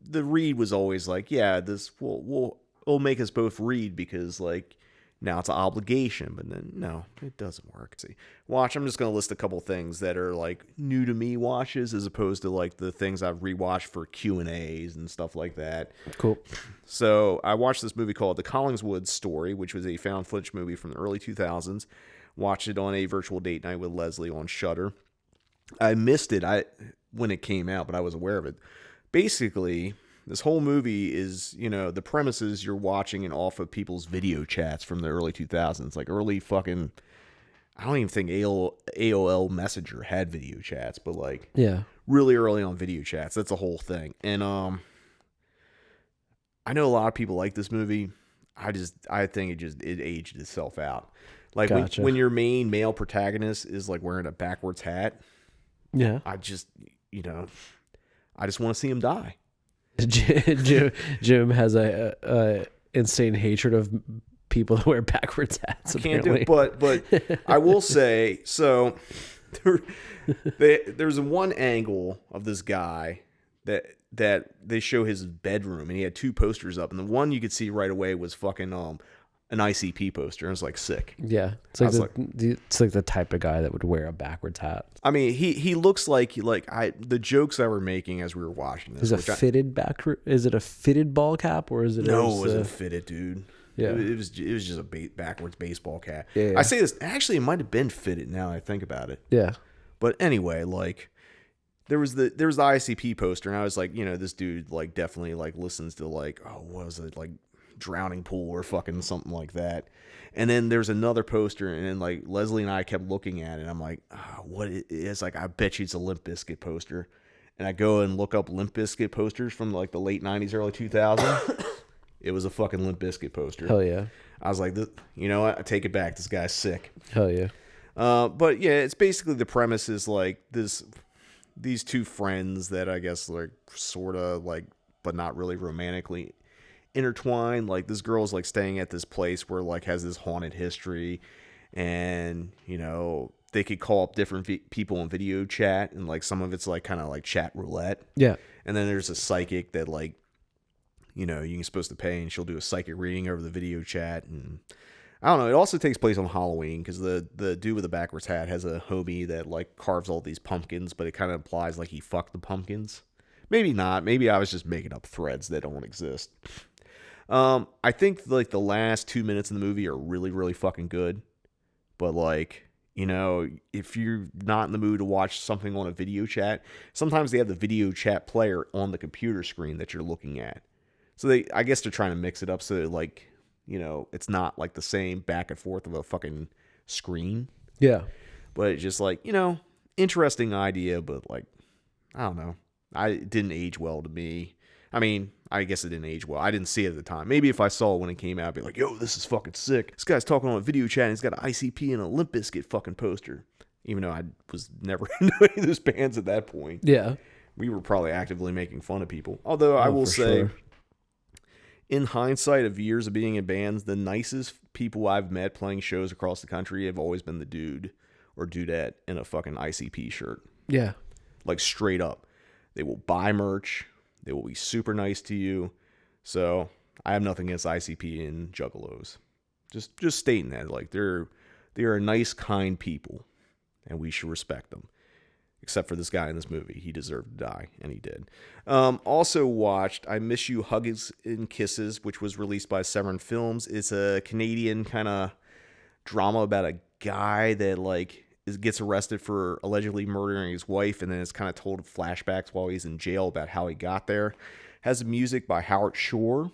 the read was always like, yeah, this will make us both read because like Now it's an obligation, but then no, it doesn't work. See, watch. I'm just gonna list a couple things that are like new to me watches, as opposed to like the things I've rewatched for Q&As and stuff like that. Cool. So I watched this movie called The Collingswood Story, which was a found footage movie from the early 2000s. Watched it on a virtual date night with Leslie on Shudder. I missed it when it came out, but I was aware of it. Basically, this whole movie is, the premise is you're watching it off of people's video chats from the early 2000s. Like early fucking, I don't even think AOL Messenger had video chats, but like really early on video chats. That's a whole thing. And I know a lot of people like this movie. I think it aged itself out. Like Gotcha. when your main male protagonist is like wearing a backwards hat. Yeah. I just want to see him die. Jim has a insane hatred of people that wear backwards hats. I can't apparently. do it, but I will say, so there's one angle of this guy that they show his bedroom, and he had two posters up, and the one you could see right away was fucking an ICP poster, and it was like sick. Yeah, it's like the type of guy that would wear a backwards hat. I mean, he looks like the jokes I were making as we were watching this. Is it a fitted ball cap, or is it? No, it wasn't fitted, dude. Yeah, it was just a backwards baseball cap. Yeah. I say this, actually, it might have been fitted now that I think about it. Yeah, but anyway, like there was the ICP poster, and I was like, this dude like definitely like listens to like, what was it, like Drowning Pool or fucking something like that. And then there's another poster, and then like Leslie and I kept looking at it, and I'm like, what it is? Like, I bet you it's a Limp Bizkit poster. And I go and look up Limp Bizkit posters from like the late 90s, early 2000s. It was a fucking Limp Bizkit poster. Hell yeah. I was like, you know what? I take it back. This guy's sick. Hell yeah. But yeah, it's basically the premise is like these two friends that I guess like sort of like, but not really romantically intertwined. Like this girl's like staying at this place where like has this haunted history, and they could call up different people in video chat, and like some of it's like kind of like chat roulette. Yeah. And then there's a psychic that like you're supposed to pay, and she'll do a psychic reading over the video chat. And I don't know, it also takes place on Halloween because the dude with the backwards hat has a homie that like carves all these pumpkins, but it kind of implies like he fucked the pumpkins. Maybe not. Maybe I was just making up threads that don't exist. I think like the last 2 minutes in the movie are really, really fucking good. But like, if you're not in the mood to watch something on a video chat, sometimes they have the video chat player on the computer screen that you're looking at. So I guess they're trying to mix it up so that like, it's not like the same back and forth of a fucking screen. Yeah. But it's just like, interesting idea, but like, I don't know. It didn't age well to me. I mean, I guess it didn't age well. I didn't see it at the time. Maybe if I saw it when it came out, I'd be like, yo, this is fucking sick. This guy's talking on a video chat, and he's got an ICP and a Limp Bizkit fucking poster. Even though I was never into any of those bands at that point. Yeah. We were probably actively making fun of people. Although I will say, sure, in hindsight of years of being in bands, the nicest people I've met playing shows across the country have always been the dude or dudette in a fucking ICP shirt. Yeah. Like straight up. They will buy merch. They will be super nice to you. So I have nothing against ICP and juggalos. Just stating that. Like they are nice, kind people, and we should respect them. Except for this guy in this movie. He deserved to die, and he did. Also watched I Miss You, Hugs and Kisses, which was released by Severin Films. It's a Canadian kind of drama about a guy that like gets arrested for allegedly murdering his wife, and then it's kind of told flashbacks while he's in jail about how he got there. Has music by Howard Shore,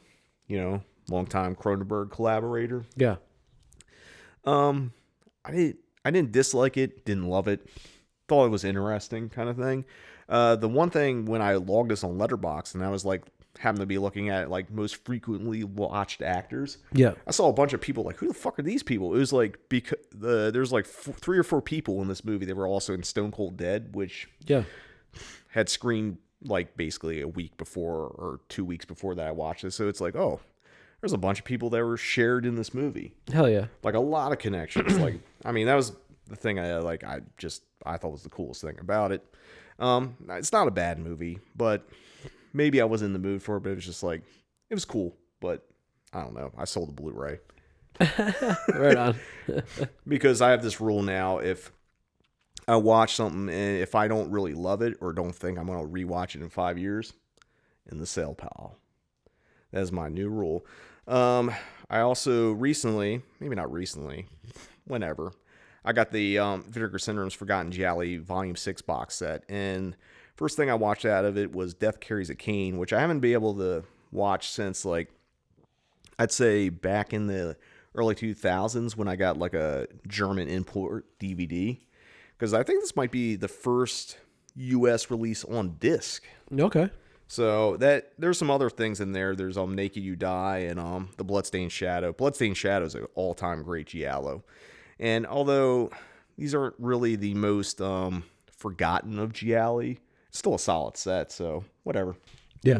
longtime Cronenberg collaborator. Yeah. I didn't dislike it, didn't love it. Thought it was interesting kind of thing. The one thing when I logged this on Letterboxd, and I was like, happened to be looking at like most frequently watched actors. Yeah. I saw a bunch of people like, who the fuck are these people? It was like, because there's like 3 or 4 people in this movie that were also in Stone Cold Dead, which had screened like basically a week before or 2 weeks before that I watched it. So it's like, oh, there's a bunch of people that were shared in this movie. Hell yeah. Like a lot of connections. Like, I mean, that was the thing I thought was the coolest thing about it. It's not a bad movie, but maybe I was in the mood for it, but it was just like, it was cool, but I don't know. I sold the Blu-ray. Right on. Because I have this rule now: if I watch something and if I don't really love it or don't think I'm going to rewatch it in 5 years, in the sale pile. That is my new rule. I also recently, maybe not recently, whenever, I got the Vinegar Syndrome's Forgotten Gialli Volume 6 box set. And first thing I watched out of it was Death Carries a Cane, which I haven't been able to watch since, like, I'd say back in the early 2000s when I got like a German import DVD. Because I think this might be the first U.S. release on disc. Okay. So that there's some other things in there. There's Naked You Die and The Bloodstained Shadow. Bloodstained Shadow is an all-time great giallo. And although these aren't really the most forgotten of gialli, it's still a solid set. So whatever. Yeah.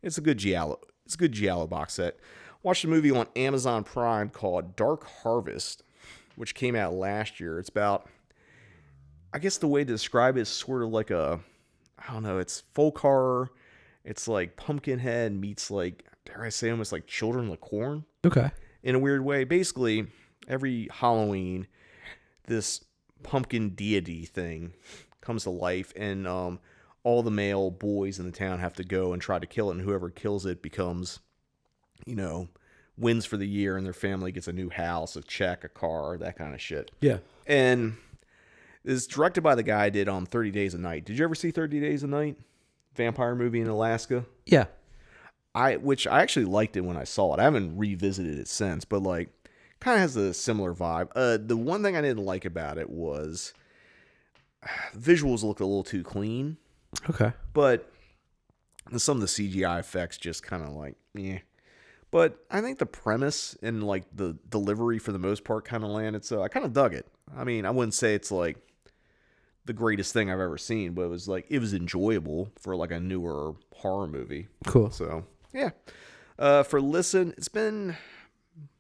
It's a good giallo. It's a good giallo box set. Watched a movie on Amazon Prime called Dark Harvest, which came out last year. It's about, I guess the way to describe it is sort of like a, I don't know, it's folk horror. It's like Pumpkinhead meets, like, dare I say, almost like Children of the Corn. Okay. In a weird way. Basically, every Halloween, this pumpkin deity thing comes to life, and all the male boys in the town have to go and try to kill it, and whoever kills it becomes, wins for the year, and their family gets a new house, a check, a car, that kind of shit. Yeah. And it's directed by the guy who did 30 Days a Night. Did you ever see 30 Days a Night? Vampire movie in Alaska? Yeah. Which I actually liked it when I saw it. I haven't revisited it since, but like kind of has a similar vibe. The one thing I didn't like about it was visuals looked a little too clean. Okay. But some of the CGI effects just kind of like, yeah. But I think the premise and like the delivery for the most part kind of landed, so I kind of dug it. I mean, I wouldn't say it's like the greatest thing I've ever seen, but it was enjoyable for like a newer horror movie. Cool. So yeah. For listen, it's been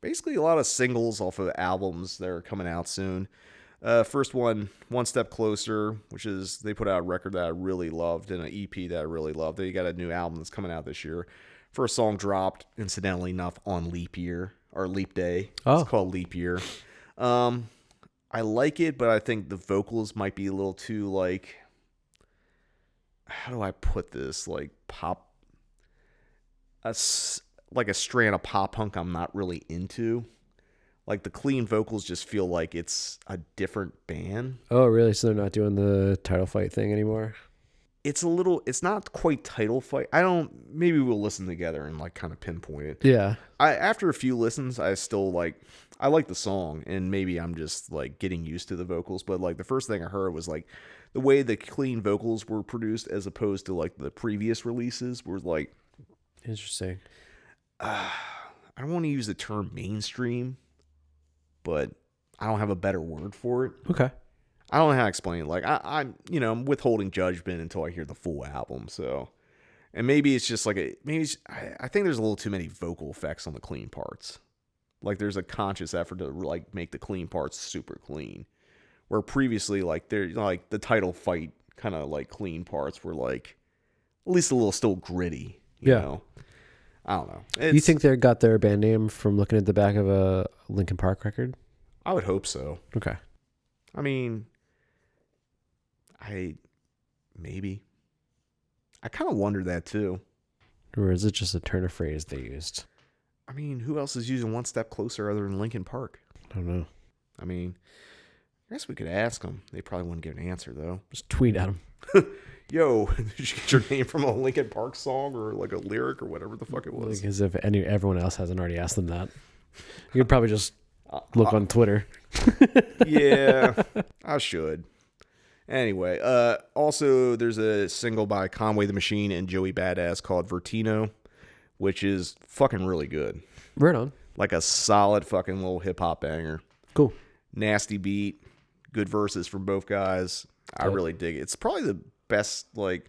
basically a lot of singles off of albums that are coming out soon. First one Step Closer, which is they put out a record that I really loved and an EP that I really loved. They got a new album that's coming out this year. First song dropped, incidentally enough, on Leap Year or Leap Day. Oh. It's called Leap Year. I like it, but I think the vocals might be a little too, like, how do I put this? Like pop, like a strand of pop punk I'm not really into. Like the clean vocals just feel like it's a different band. Oh, really? So they're not doing the title fight thing anymore? It's not quite title fight. Maybe we'll listen together and like kind of pinpoint it. Yeah. After a few listens, I still I like the song, and maybe I'm just like getting used to the vocals, but like the first thing I heard was like the way the clean vocals were produced as opposed to like the previous releases were like, Interesting. I don't want to use the term mainstream, but I don't have a better word for it. Okay. I don't know how to explain it. Like I'm withholding judgment until I hear the full album. So, and maybe it's just like I think there's a little too many vocal effects on the clean parts. Like there's a conscious effort to like make the clean parts super clean, where previously like they're like the title fight kind of like clean parts were like at least a little still gritty. You know? I don't know. You think they got their band name from looking at the back of a Linkin Park record? I would hope so. Okay. I mean, maybe. I kind of wonder that too. Or is it just a turn of phrase they used? I mean, who else is using One Step Closer other than Linkin Park? I don't know. I mean, I guess we could ask them. They probably wouldn't give an answer though. Just tweet at them. Yo, did you get your name from a Linkin Park song or like a lyric or whatever the fuck it was? Like as if everyone else hasn't already asked them that. You could probably just look on Twitter. Yeah, I should. Anyway, also there's a single by Conway the Machine and Joey Badass called Vertino, which is fucking really good. Right on. Like a solid fucking little hip hop banger. Cool. Nasty beat, good verses from both guys. I really dig it. It's probably the best like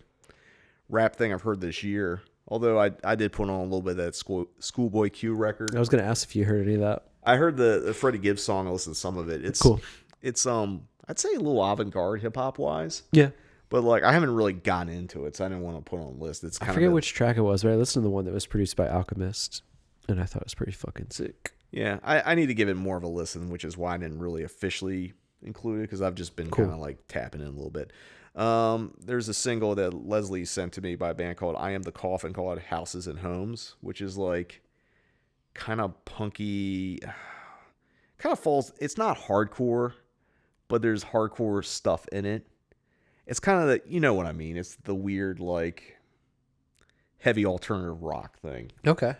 rap thing I've heard this year. Although I did put on a little bit of that Schoolboy Q record. I was going to ask if you heard any of that. I heard the Freddie Gibbs song. I listened to some of it. It's cool. It's I'd say a little avant-garde hip hop wise. Yeah. But like I haven't really gotten into it, so I didn't want to put it on a list. It's kind I forget which track it was, but I listened to the one that was produced by Alchemist, and I thought it was pretty fucking sick. Yeah, I need to give it more of a listen, which is why I didn't really officially include it, because I've just been kind of like tapping in a little bit. There's a single that Leslie sent to me by a band called I Am the Coffin called Houses and Homes, which is like kind of punky, kind of falls, it's not hardcore, but there's hardcore stuff in it. It's kind of the, you know what I mean, it's the weird like heavy alternative rock thing. Okay.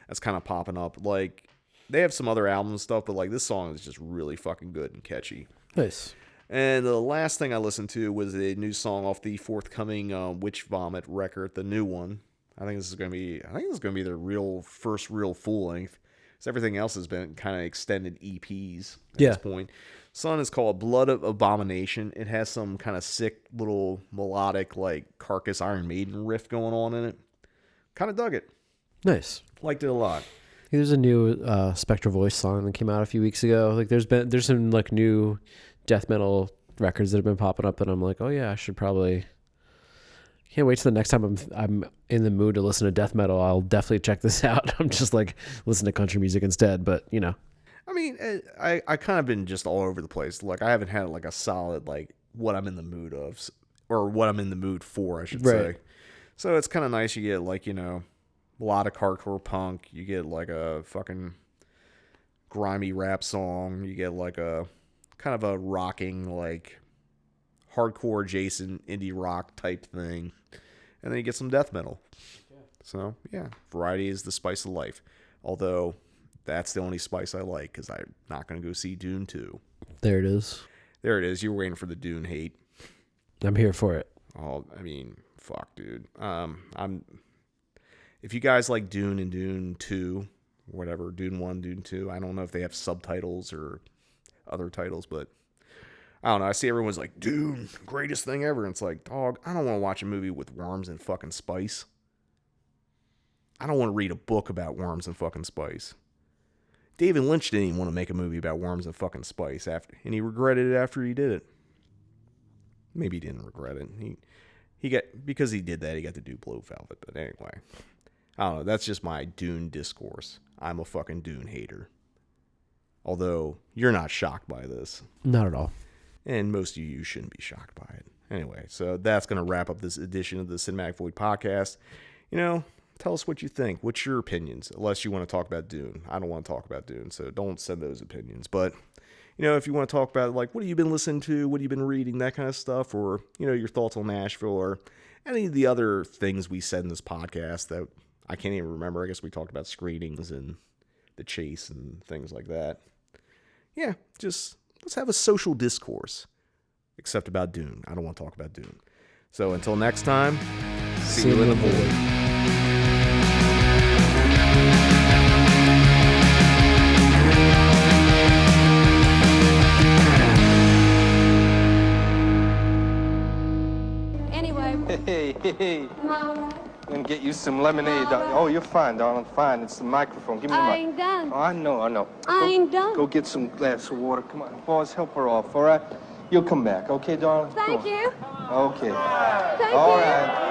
That's kind of popping up. Like, they have some other album stuff, but like this song is just really fucking good and catchy. Nice. And the last thing I listened to was a new song off the forthcoming Witch Vomit record, the new one. I think this is gonna be their first real full length. Because everything else has been kind of extended EPs at this point. Song is called Blood of Abomination. It has some kind of sick little melodic like Carcass Iron Maiden riff going on in it. Kind of dug it. Nice. Liked it a lot. There's a new Spectral Voice song that came out a few weeks ago. Like there's some like new death metal records that have been popping up, and I'm like, oh yeah, I should probably. Can't wait till the next time I'm in the mood to listen to death metal. I'll definitely check this out. I'm just like listen to country music instead, but you know. I mean, I kind of been just all over the place. Like I haven't had like a solid like what I'm in the mood of, or what I'm in the mood for, I should say. So it's kind of nice. You get like, you know, melodic hardcore punk. You get like a fucking grimy rap song. You get like a kind of a rocking like hardcore adjacent indie rock type thing. And then you get some death metal. So yeah, variety is the spice of life. Although that's the only spice I like, because I'm not going to go see Dune 2. There it is. There it is. You were waiting for the Dune hate. I'm here for it. Oh, I mean, fuck, dude. If you guys like Dune and Dune 2, whatever, Dune 1, Dune 2, I don't know if they have subtitles or other titles, but I don't know. I see everyone's like, Dune, greatest thing ever. And it's like, dog, I don't want to watch a movie with worms and fucking spice. I don't want to read a book about worms and fucking spice. David Lynch didn't even want to make a movie about worms and fucking spice and he regretted it after he did it. Maybe he didn't regret it. Because he did that, he got to do Blue Velvet. But anyway, I don't know. That's just my Dune discourse. I'm a fucking Dune hater. Although you're not shocked by this. Not at all. And most of you shouldn't be shocked by it. Anyway, so that's going to wrap up this edition of the Cinematic Void podcast. You know, tell us what you think. What's your opinions? Unless you want to talk about Dune. I don't want to talk about Dune, so don't send those opinions. But, you know, if you want to talk about, like, what have you been listening to? What have you been reading? That kind of stuff. Or, you know, your thoughts on Nashville or any of the other things we said in this podcast that I can't even remember. I guess we talked about screenings and the chase and things like that. Yeah, just let's have a social discourse. Except about Dune. I don't want to talk about Dune. So until next time, see you in the void. Hey. I'm gonna get you some lemonade. Oh, you're fine, darling. Fine. It's the microphone. Give me the mic. I ain't done. Oh, I know. I ain't done. Go get some glass of water. Come on, boys, help her off, all right? You'll come back, okay, darling? Thank you. Okay. Thank All you. right.